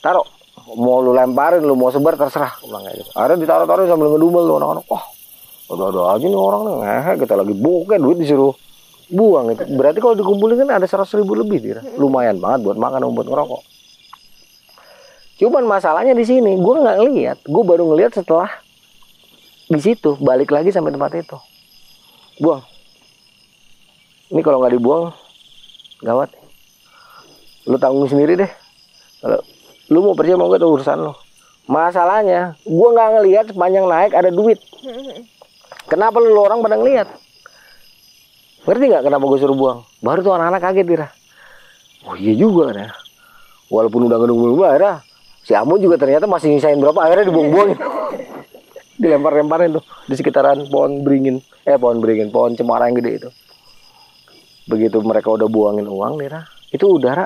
Taruh. Mau lu lemparin, lu mau sebar terserah. Bilang kayak gitu. Akhirnya ditaruh-taruh sambil ngedumel tuh anak-anak. Wah, ada aja nih orang nih. Kita lagi bokeh duit disuruh buang itu. Berarti kalau dikumpulin kan ada 100 ribu lebih Dira. Lumayan banget buat makan, buat ngerokok. Cuman masalahnya di sini, gue nggak ngelihat. Gue baru ngelihat setelah di situ balik lagi sampai tempat itu. Buang. Ini kalau nggak dibuang, gawat. Lu tanggung sendiri deh. Kalau lu mau percaya mau gak, itu urusan lu. Masalahnya, gue nggak ngelihat sepanjang naik ada duit. Kenapa lu orang pada ngelihat? Ngerti nggak kenapa gue suruh buang? Baru tuh anak-anak kaget Dira. Oh iya juga kan ya. Walaupun udah ngedung-ngedung akhirnya si Amon juga ternyata masih nyisain berapa, akhirnya dibuang-buangin. Dilempar-lemparin tuh di sekitaran pohon cemara yang gede itu. Begitu mereka udah buangin uang Dira, itu udara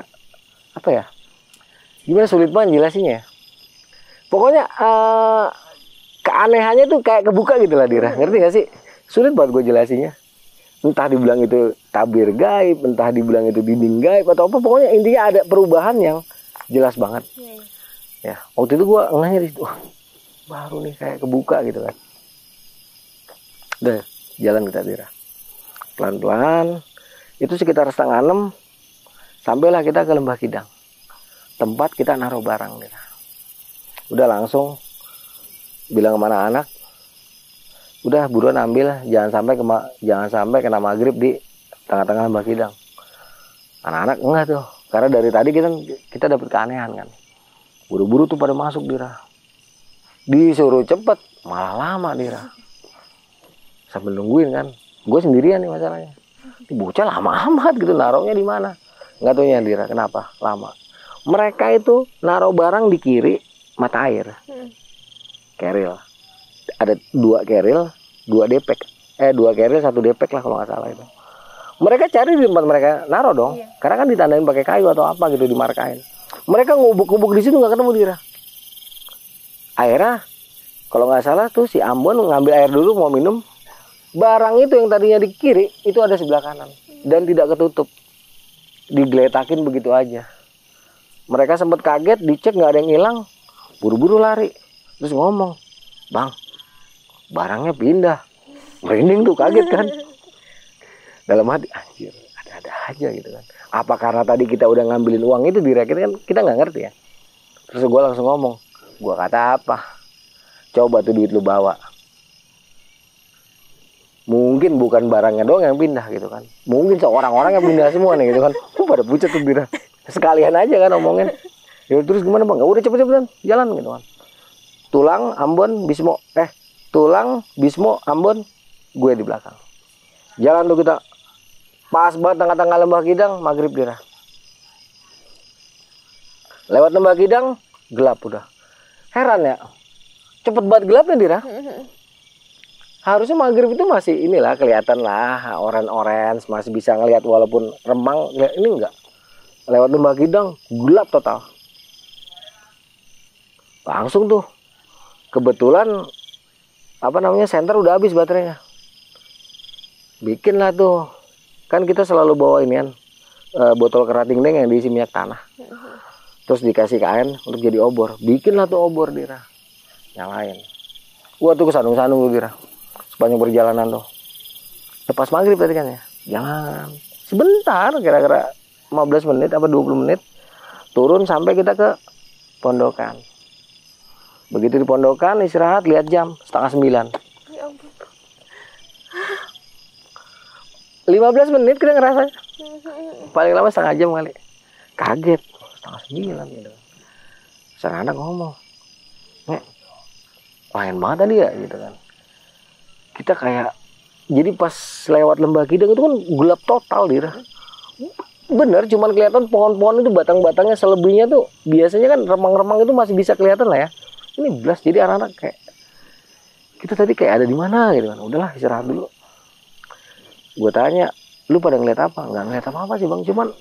apa ya? Gimana, sulit banget jelasinnya ya. Pokoknya keanehannya tuh kayak kebuka gitu lah Dira. Ngerti gak sih? Sulit banget gue jelasinnya. Entah dibilang itu tabir gaib, entah dibilang itu dinding gaib atau apa, pokoknya intinya ada perubahan yang jelas banget. Ya, waktu itu gue ngehnya di situ, baru nih kayak kebuka gitu kan. Udah jalan kita Dira. Pelan-pelan, itu sekitar 5:30 sampailah kita ke Lembah Kidang. Tempat kita naruh barang Dira. Udah langsung bilang ke mana anak, udah buruan ambil, jangan sampai kena maghrib di tengah-tengah Lembah Kidang. Anak-anak enggak tuh, karena dari tadi kita dapat keanehan kan. Buru-buru tuh pada masuk Dira. Disuruh cepet, malah lama Dira. Sambil nungguin kan, gue sendirian nih masalahnya. Ini bocah lama amat gitu, naruhnya di mana? Nggak taunya Dira, kenapa lama? Mereka itu naruh barang di kiri mata air, keril. Ada 2 keril, 2 depek. 2 keril, 1 depek lah kalau nggak salah itu. Mereka cari di tempat mereka naruh dong, karena kan ditandain pakai kayu atau apa gitu, dimarkain. Mereka ngubuk-ngubuk di situ nggak ketemu Dira. Akhirnya kalau nggak salah tuh si Ambon ngambil air dulu mau minum. Barang itu yang tadinya di kiri itu ada sebelah kanan dan tidak ketutup, digeletakin begitu aja. Mereka sempat kaget, dicek nggak ada yang hilang, buru-buru lari. Terus ngomong, bang, barangnya pindah. Merinding tuh, kaget kan. Dalam hati, anjir, ada-ada aja gitu kan. Apa karena tadi kita udah ngambilin uang itu, kita kan kita nggak ngerti ya. Terus gue langsung ngomong, gue kata apa? Coba tuh duit lu bawa. Mungkin bukan barangnya doang yang pindah gitu kan. Mungkin seorang-orang yang pindah semua nih gitu kan. Pada pucat tuh Dira. Sekalian aja kan ngomongin. Ya terus gimana bang? Udah cepet-cepetan jalan gitu kan. Tulang, Ambon, Bismo. Tulang, Bismo, Ambon. Gue di belakang. Jalan tuh kita. Pas banget tengah-tengah Lembah Kidang, maghrib Dira. Lewat Lembah Kidang, gelap udah. Heran ya, cepet banget gelapnya Dira. Harusnya maghrib itu masih inilah kelihatan lah, oren-oren, masih bisa ngelihat walaupun remang. Ini enggak. Lewat Lembah Kidang, gelap total. Langsung tuh, kebetulan senter udah habis baterainya. Bikin lah tuh, kan kita selalu bawa ini kan, botol kerating deng yang diisi minyak tanah. Terus dikasih kain untuk jadi obor. Bikinlah tuh obor Dira. Nyalain. Wah tuh kesandung-sandung tuh Dira. Sepanjang perjalanan tuh. Lepas maghrib tadi kan ya. Jalan. Sebentar kira-kira 15 menit apa 20 menit. Turun sampai kita ke pondokan. Begitu di pondokan istirahat lihat jam 8:30. Ya ampun. 15 menit kita ngerasa. Paling lama setengah jam kali. Kaget. 8:30 gitu. Terus anak ngomong, Nek, lain banget tadi ya gitu kan. Kita kayak, jadi pas lewat Lembah Kidang itu kan gelap total Dira. Bener, cuman kelihatan pohon-pohon itu batang-batangnya, selebihnya tuh biasanya kan remang-remang itu masih bisa kelihatan lah ya. Ini belas, jadi anak-anak kayak, kita tadi kayak ada di mana gitu kan. Udahlah istirahat dulu. Gue tanya, lu pada ngeliat apa? Nggak ngeliat apa-apa sih bang, cuman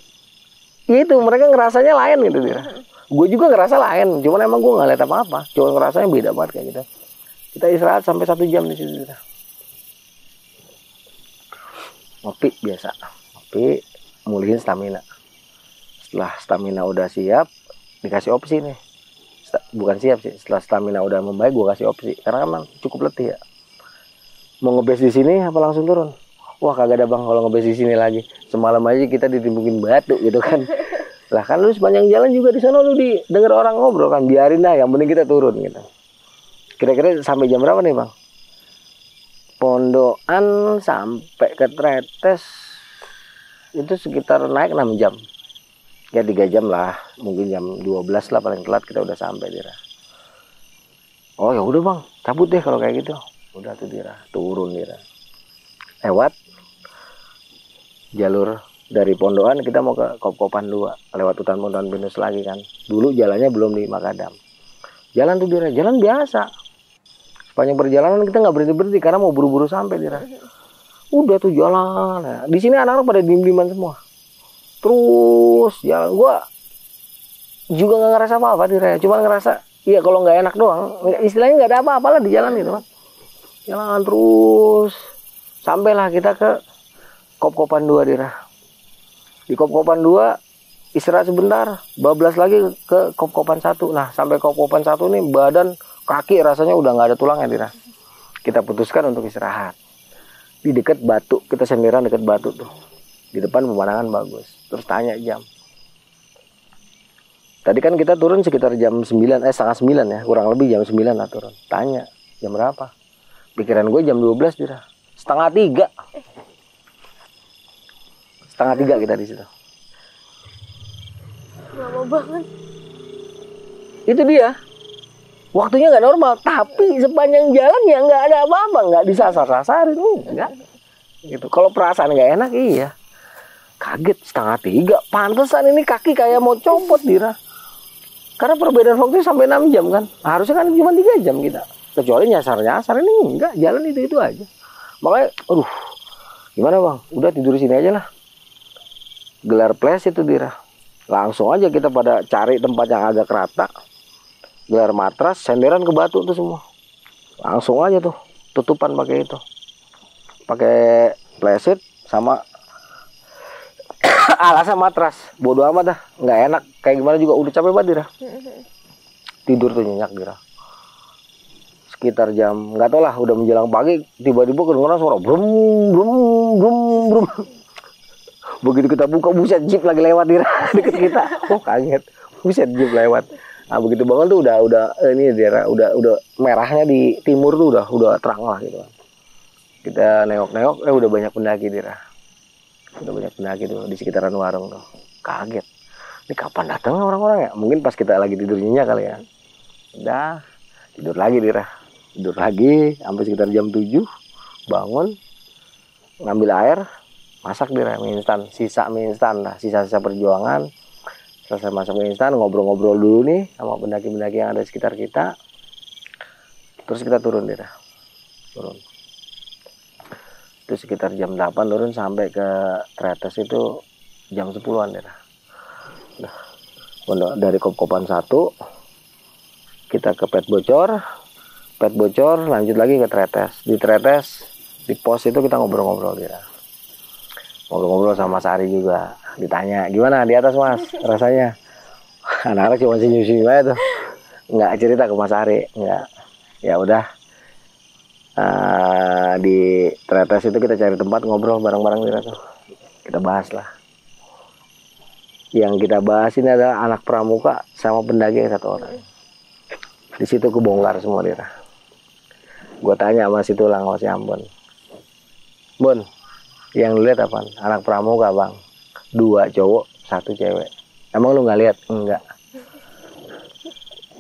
ya itu mereka ngerasanya lain gitu Dira. Gue juga ngerasa lain, cuman emang gue nggak lihat apa-apa, cuma ngerasanya beda banget kayak gitu. Kita istirahat sampai 1 jam di situ Dira. Ngopi biasa, ngopi, mulihin stamina. Setelah stamina udah siap, dikasih opsi nih. Bukan siap sih, setelah stamina udah membaik gue kasih opsi, karena kan cukup letih ya. Mau ngebase di sini apa langsung turun? Wah kagak ada bang kalau ngebase di sini lagi. Semalam aja kita ditimbukin batu gitu kan. Lah kan lu sepanjang jalan juga di sana lu denger orang ngobrol kan, biarin dah, yang penting kita turun gitu. Kira-kira sampai jam berapa nih bang? Pondokan sampai ke Tretes itu sekitar naik 6 jam. Ya 3 jam lah, mungkin jam 12 lah paling telat kita udah sampai Dira. Oh ya udah bang, cabut deh kalau kayak gitu. Udah tuh Dira, turun Dira. Lewat jalur dari Pondokan kita mau ke Kop-Kopan 2, lewat hutan-hutan pinus lagi kan. Dulu jalannya belum di Makadam. Jalan tuh Dira, jalan biasa. Sepanjang perjalanan kita nggak berhenti-berhenti karena mau buru-buru sampai Dira. Udah tuh jalan. Nah, di sini anak-anak pada diem-dieman semua. Terus jalan, gua juga nggak ngerasa apa-apa Dira. Cuma ngerasa, iya kalau nggak enak doang. Istilahnya nggak ada apa-apa lah di jalan gitu kan. Jalan terus. Sampailah kita ke Kop-Kopan 2 Dira. Di Kop-Kopan 2 istirahat sebentar, bablas lagi ke Kop-Kopan 1. Nah sampai Kop-Kopan 1 nih badan kaki rasanya udah nggak ada tulangnya Dira. Kita putuskan untuk istirahat di dekat batu, kita senderan dekat batu tuh. Di depan pemandangan bagus. Terus tanya jam. Tadi kan kita turun sekitar jam 9, setengah 9 ya, kurang lebih jam 9 lah turun. Tanya jam berapa? Pikiran gue jam 12 Dira. Setengah 3. Setengah 3 kita di situ. Lama banget. Itu dia. Waktunya nggak normal, tapi sepanjang jalan ya nggak ada apa-apa, nggak disasar-sasarin, enggak. Gitu. Kalau perasaan nggak enak, iya. Kaget setengah 3, pantesan ini kaki kayak mau copot Dira. Karena perbedaan waktu sampai 6 jam kan. Harusnya kan cuma 3 jam kita. Kecuali nyasar-nyasar, ini enggak, jalan itu aja. Makanya, aduh, gimana bang? Udah tidur sini aja lah. Gelar place itu Dira. Langsung aja kita pada cari tempat yang agak rata. Gelar matras, senderan ke batu tuh semua. Langsung aja tuh, tutupan pakai itu. Pakai playset sama alasan matras. Bodo amat dah, nggak enak. Kayak gimana juga udah capek banget Dira. Tidur tuh nyenyak Dira. Sekitar jam, nggak tau lah, udah menjelang pagi, tiba-tiba kedengeran suara brum brum brum brum. Begitu kita buka, buset, jeep lagi lewat Dira deket kita. Oh kaget, buset, jeep lewat. Nah, begitu bangun tuh udah ini daerah udah merahnya di timur tuh udah terang lah gitu kan. Kita nengok-nengok udah banyak pendaki daerah. Udah banyak pendaki tuh di sekitaran warung tuh. Kaget. Ini kapan datang orang-orang ya? Mungkin pas kita lagi tidur nyenyak kali ya. Udah tidur lagi daerah. Tidur lagi sampai sekitar jam 7 bangun ngambil air masak daerah mie instan, sisa mie instan lah, sisa-sisa perjuangan. Selesai masak mie instan, ngobrol-ngobrol dulu nih sama pendaki-pendaki yang ada di sekitar kita. Terus kita turun daerah. Turun. Itu sekitar jam 8 turun sampai ke Tretes itu jam 10-an daerah. Nah, dari Kop-Kopan 1 kita ke Pet Bocor lanjut lagi ke Tretes. Di Tretes di pos itu kita ngobrol-ngobrol daerah. Ngobrol-ngobrol sama Mas Ari juga. Ditanya gimana di atas Mas rasanya, anak-anak cuma senyum-senyum aja tuh, nggak cerita ke Mas Ari, nggak. Ya udah, di Tretes itu kita cari tempat ngobrol bareng-bareng gitu, kita bahas lah. Yang kita bahas ini adalah anak pramuka sama pendaki yang 1 orang. Di situ kebongkar semua dia. Gue tanya sama si Tulang sama si Ambon, Bon, yang lu lihat apaan? Anak pramuka bang, 2 cowok 1 cewek. Emang lu nggak lihat? Enggak.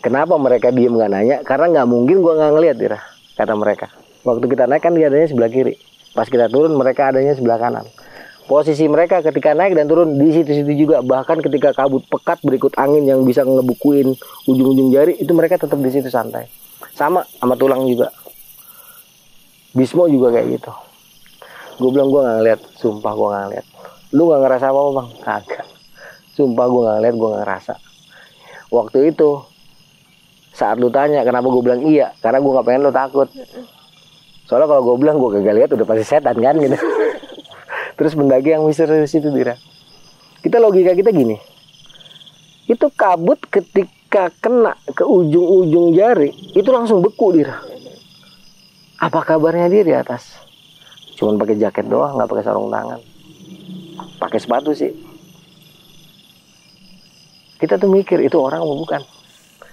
Kenapa mereka diem nggak nanya? Karena nggak mungkin gua nggak ngelihat, Dira. Kata mereka. Waktu kita naik kan dia adanya sebelah kiri. Pas kita turun mereka adanya sebelah kanan. Posisi mereka ketika naik dan turun di situ-situ juga. Bahkan ketika kabut pekat berikut angin yang bisa ngebukuin ujung-ujung jari, itu mereka tetap di situ santai. Sama Tulang juga. Bismo juga kayak gitu. Gue bilang gue nggak ngeliat, sumpah gue nggak ngeliat. Lu nggak ngerasa apa-apa bang? Kagak. Sumpah gue nggak ngeliat, gue nggak ngerasa. Waktu itu saat lu tanya kenapa gue bilang iya, karena gue nggak pengen lu takut. Soalnya kalau gue bilang gue gagal lihat udah pasti setan kan gitu. Terus pendaki yang misterius itu Dira. Kita logika kita gini. Itu kabut ketika kena ke ujung-ujung jari itu langsung beku Dira. Apa kabarnya dia di atas? Cuman pakai jaket doang, nggak pakai sarung tangan. Pakai sepatu sih. Kita tuh mikir itu orang mau bukan.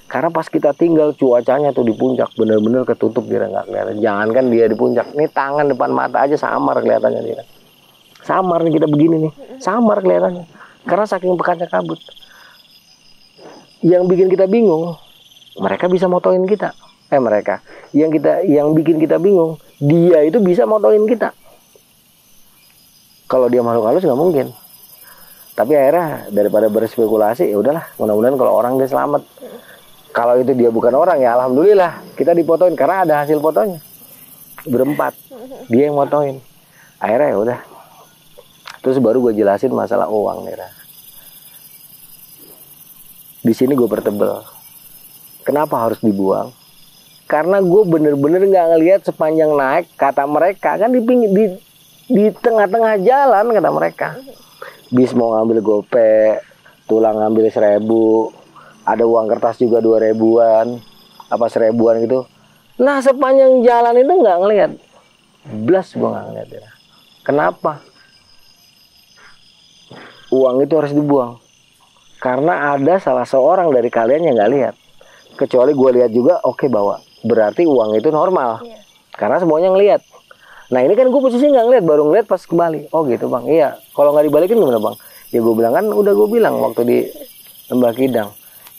Karena pas kita tinggal cuacanya tuh di puncak bener-bener ketutup dia nggak kelihatan. Jangankan dia di puncak, nih tangan depan mata aja samar kelihatannya dia. Samar nih kita begini nih, samar kelihatannya. Karena saking pekatnya kabut. Yang bikin kita bingung, mereka bisa motoin kita. Yang bikin kita bingung, dia itu bisa motoin kita. Kalau dia makhluk halus nggak mungkin. Tapi akhirnya daripada berspekulasi, ya udahlah, mudah-mudahan kalau orang dia selamat. Kalau itu dia bukan orang ya alhamdulillah kita dipotoin karena ada hasil fotonya. Berempat, dia yang motoin. Akhirnya ya udah. Terus baru gue jelasin masalah uang ya. Di sini gue pertebel. Kenapa harus dibuang? Karena gue bener-bener nggak ngelihat sepanjang naik. Kata mereka kan di tengah-tengah jalan kata mereka. Bis mau ngambil gope, Tulang ngambil 1.000, ada uang kertas juga 2.000-an, apa 1.000-an gitu. Nah sepanjang jalan itu nggak ngelihat, blas gue nggak ngelihat ya. Kenapa? Uang itu harus dibuang. Karena ada salah seorang dari kalian yang nggak lihat. Kecuali gue lihat juga, oke bawa. Berarti uang itu normal. Iya. Karena semuanya ngelihat. Nah ini kan gue posisi nggak ngeliat, baru ngeliat pas kembali. Oh gitu bang, iya. Kalau nggak dibalikin gimana bang? Ya gue bilang kan, udah gue bilang waktu di Lembah Kidang.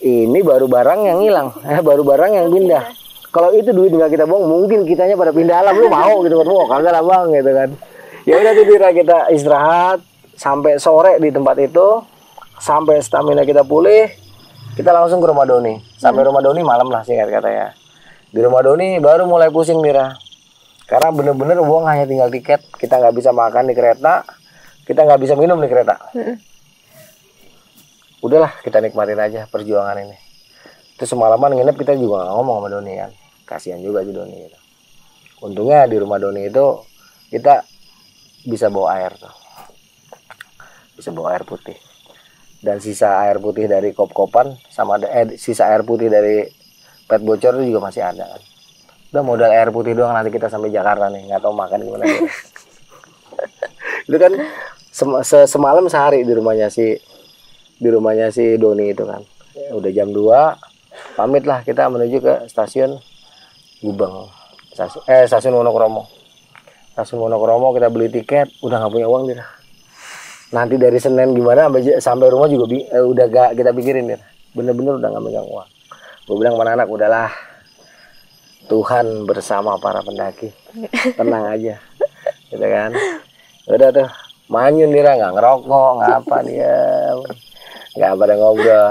Ini baru barang yang hilang, baru barang yang pindah. Kalau itu duit nggak kita bohong, mungkin kitanya pada pindah alam. Lu mau gitu kan? Oh kagak lah bang, gitu kan. Ya udah tuh kita istirahat sampai sore di tempat itu, sampai stamina kita pulih, kita langsung ke rumah Doni. Sampai rumah Doni malam lah singkat kata ya. Di rumah Doni baru mulai pusing Mira. Karena bener-bener uang hanya tinggal tiket. Kita nggak bisa makan di kereta, kita nggak bisa minum di kereta. Udahlah kita nikmatin aja perjuangan ini. Terus semalaman nginep kita juga nggak ngomong sama Doni kan. Kasihan juga sih Doni gitu. Untungnya di rumah Doni itu kita bisa bawa air tuh. Bisa bawa air putih. Dan sisa air putih dari Kop-Kopan sama sisa air putih dari Pet Bocor itu juga masih ada kan. Udah modal air putih doang nanti kita sampai Jakarta nih, nggak tahu makan gimana. Itu kan semalam sehari di rumahnya si Doni itu kan. Ya, udah jam 2 pamit lah kita menuju ke stasiun Gubeng, stasiun Wonokromo. Stasiun Wonokromo kita beli tiket, udah nggak punya uang Dira. Nanti dari Senin gimana sampai rumah juga udah gak kita pikirin Dira. Bener-bener udah nggak megang uang. Gue bilang sama anak, udahlah, Tuhan bersama para pendaki, tenang aja, gitu kan. Udah tuh, manyun Dira, nggak ngerokok, nggak apa dia, nggak pada ngobrol.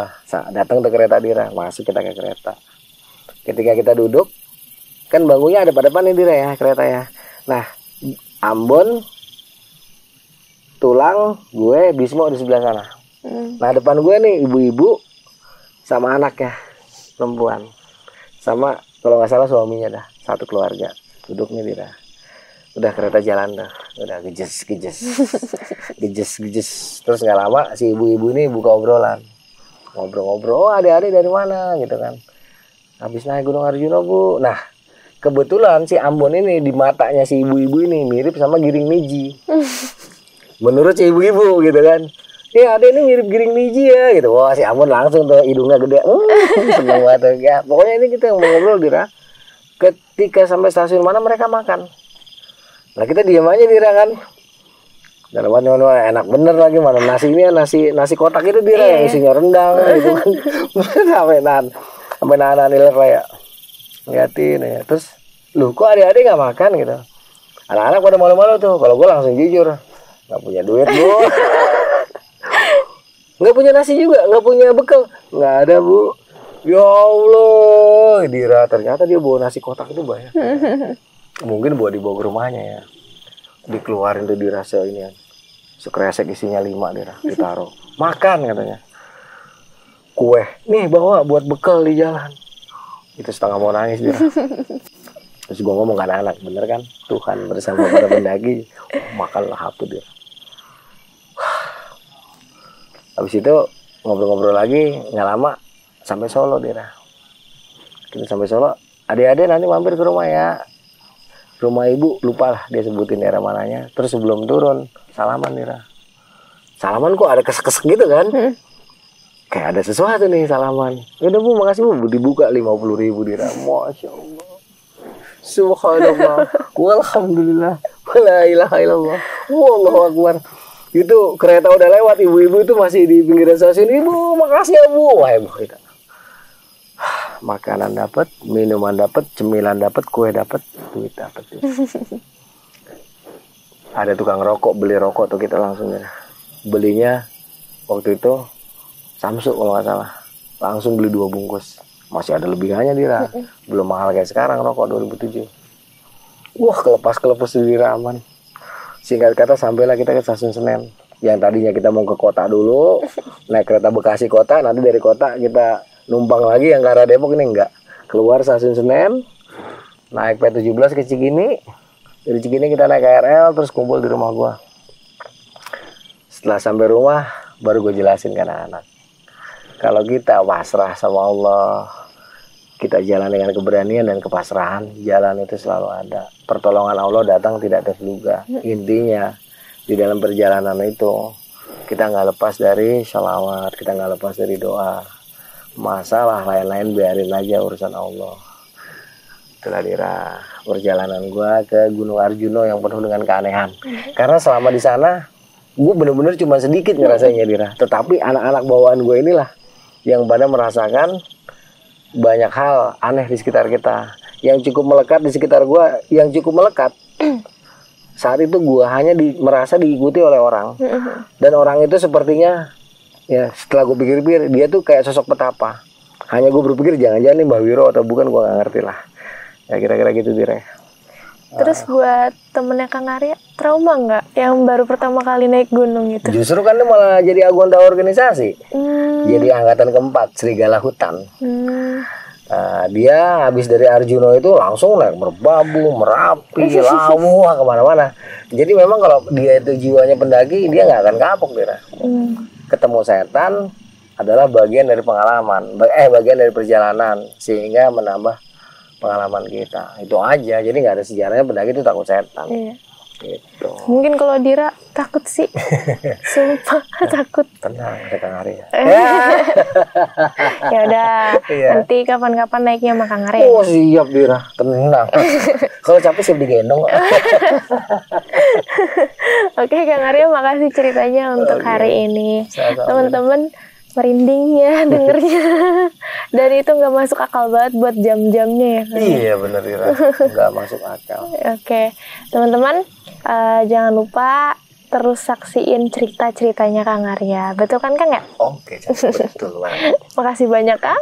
Datang ke kereta Dira, masuk kita ke kereta. Ketika kita duduk, kan bangkunya ada pada depan nih Dira ya, kereta ya. Nah, Ambon, Tulang, gue, Bismo di sebelah sana. Nah, depan gue nih ibu-ibu sama anak ya, perempuan. Sama kalau nggak salah suaminya dah, satu keluarga. Duduknya Dira. Udah kereta jalan dah, udah gejes. Terus nggak lama si ibu-ibu ini buka obrolan. Ngobrol-ngobrol, oh adik-adik dari mana gitu kan. Habis naik Gunung Arjuna Bu. Nah, kebetulan si Ambon ini di matanya si ibu-ibu ini mirip sama Giring Niji. Menurut si ibu-ibu gitu kan. Ya ada ini mirip Giring Niji ya gitu. Wah si Ambon langsung tuh hidungnya gede. Seneng banget ya. Pokoknya ini kita ngobrol Dira. Ketika sampai stasiun mana mereka makan. Nah kita diam aja Dira kan. Dan enak bener lagi mana nasinya nasi kotak itu Dira yang isinya rendang gitu kan. sampai nahan nilai kayak ngeliatin ya. Terus lu kok adik-adik nggak makan gitu. Anak-anak pada malu-malu tuh. Kalau gue langsung jujur, nggak punya duit Bu. Nggak punya nasi juga, nggak punya bekal, nggak ada Bu. Ya Allah, Dira ternyata dia bawa nasi kotak itu banyak. Mungkin dibawa ke rumahnya ya. Dikeluarin tuh Dira ini ya. Sekresek isinya 5 Dira, ditaruh. Makan katanya. Kue, nih bawa buat bekal di jalan. Itu setengah mau nangis Dira. Terus gue ngomong ke anak-anak, bener kan? Tuhan bersama para pendaki. Makanlah hapus Dira. Habis itu ngobrol-ngobrol lagi, nggak lama sampai Solo Dira. Kita sampai Solo, adik-adik nanti mampir ke rumah ya. Rumah ibu, lupa lah dia sebutin daerah mananya. Terus sebelum turun, salaman Dira. Salaman kok ada kesek-kesek gitu kan? Kayak ada sesuatu nih salaman. Yaudah Bu, makasih Bu. Dibuka 50.000 Dira. Masya Allah. Subhanallah. Walhamdulillah. Wala ilaha illallah. Wallahu akbar. Itu kereta udah lewat, ibu-ibu itu masih di pinggiran stasiun. Ibu, makasih ya Bu. Wah, ibu kita. Makanan dapat, minuman dapat, cemilan dapat, kue dapat, duit dapat. Ada tukang rokok, beli rokok tuh kita langsung ya. Belinya waktu itu Samsung kalau nggak salah. Langsung beli 2 bungkus. Masih ada lebihannya Dira. Belum mahal kayak sekarang rokok 2007. Wah, kelepas Dira aman. Singkat kata sampailah kita ke stasiun Senen. Yang tadinya kita mau ke kota dulu, naik kereta Bekasi kota, nanti dari kota kita numpang lagi yang ke arah Depok ini enggak. Keluar stasiun Senen, naik P17 ke Cikini. Dari Cikini kita naik KRL terus kumpul di rumah gua. Setelah sampai rumah baru gue jelasin ke anak-anak. Kalau kita pasrah sama Allah, kita jalan dengan keberanian dan kepasrahan, jalan itu selalu ada. Pertolongan Allah datang tidak terduga. Intinya di dalam perjalanan itu kita nggak lepas dari sholawat, kita nggak lepas dari doa. Masalah lain-lain biarin aja urusan Allah. Itulah Dira perjalanan gua ke Gunung Arjuna yang penuh dengan keanehan. Karena selama di sana gue bener-bener cuma sedikit ngerasanya Dira. Tetapi anak-anak bawaan gue inilah yang pada merasakan banyak hal aneh di sekitar kita. Yang cukup melekat di sekitar gue, yang cukup melekat. Saat itu gue hanya merasa diikuti oleh orang. Dan orang itu sepertinya, ya setelah gue pikir-pikir, dia tuh kayak sosok petapa. Hanya gue berpikir jangan-jangan nih Mbah Wiro atau bukan, gue gak ngerti lah. Ya kira-kira gitu Dira. Terus buat temennya Kang Arya, trauma nggak yang baru pertama kali naik gunung itu? Justru kan dia malah jadi anggota organisasi. Jadi angkatan keempat, Serigala Hutan. Dia habis dari Arjuna itu langsung naik Merbabu, Merapi, Lawu, kemana-mana. Jadi memang kalau dia itu jiwanya pendaki, dia nggak akan kapok Dira. Ketemu setan adalah bagian dari pengalaman, bagian dari perjalanan, sehingga menambah pengalaman kita. Itu aja. Jadi nggak ada sejarahnya pendaki itu takut setan. Iya. Gitu. Mungkin kalau Dira Takut sih. Sumpah takut. Tenang, ada Kang Arya. Ya udah, Iya. nanti kapan-kapan naiknya sama Kang Arya. Oh siap Dira, tenang. Kalau capek siap digendong. Oke Kang Arya, makasih ceritanya untuk hari ini. Sama-sama. Teman-teman merinding ya dengernya. Dan itu nggak masuk akal banget buat jam-jamnya ya. Kang? Iya bener Dira, nggak masuk akal. Oke, teman-teman jangan lupa terus saksiin cerita-ceritanya Kang Arya. Betul kan Kang ya? Oke, betul banget. Makasih banyak Kang.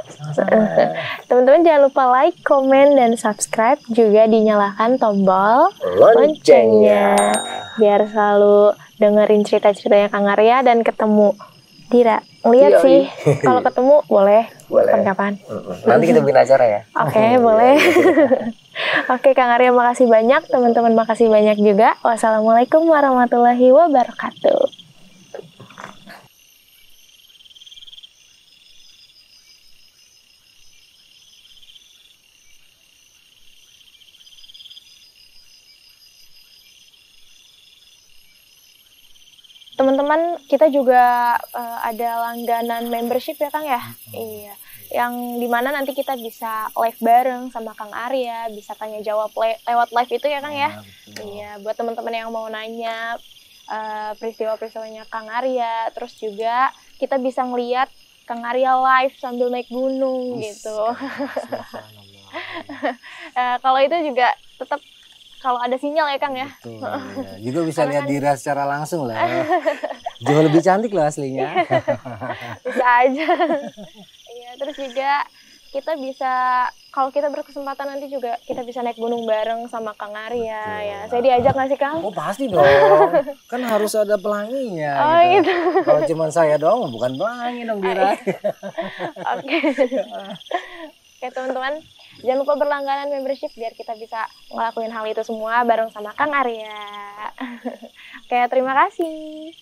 Teman-teman jangan lupa like, komen, dan subscribe. Juga dinyalakan tombol loncengnya. Biar selalu dengerin cerita-ceritanya Kang Arya dan ketemu Dira. Lihat Iya, sih, kalau ketemu boleh. Boleh. Kapan-kapan. Nanti kita bikin acara ya. Oke, boleh. Oke, Kang Arya makasih banyak. Teman-teman makasih banyak juga. Wassalamualaikum warahmatullahi wabarakatuh. Teman-teman, kita juga ada langganan membership ya Kang ya? Iya. Yang dimana nanti kita bisa live bareng sama Kang Arya, bisa tanya jawab lewat live itu ya Kang ya? Iya, buat teman-teman yang mau nanya peristiwa-peristiwanya Kang Arya, terus juga kita bisa ngeliat Kang Arya live sambil naik gunung gitu. Kalau itu juga tetap kalau ada sinyal ya Kang ya. Betul, ya. Juga bisa lihat Dira secara langsung lah. Jauh lebih cantik loh aslinya. Bisa aja. Iya, terus juga kita bisa kalau kita berkesempatan nanti juga kita bisa naik gunung bareng sama Kang Arya ya. Saya diajak nggak sih Kang? Oh pasti dong. Kan harus ada pelanginya. Oh gitu. Kalau cuma saya doang bukan pelangi dong Dira. Oke. Oke teman-teman, jangan lupa berlangganan membership biar kita bisa ngelakuin hal itu semua bareng sama Kang Arya. Oke, terima kasih.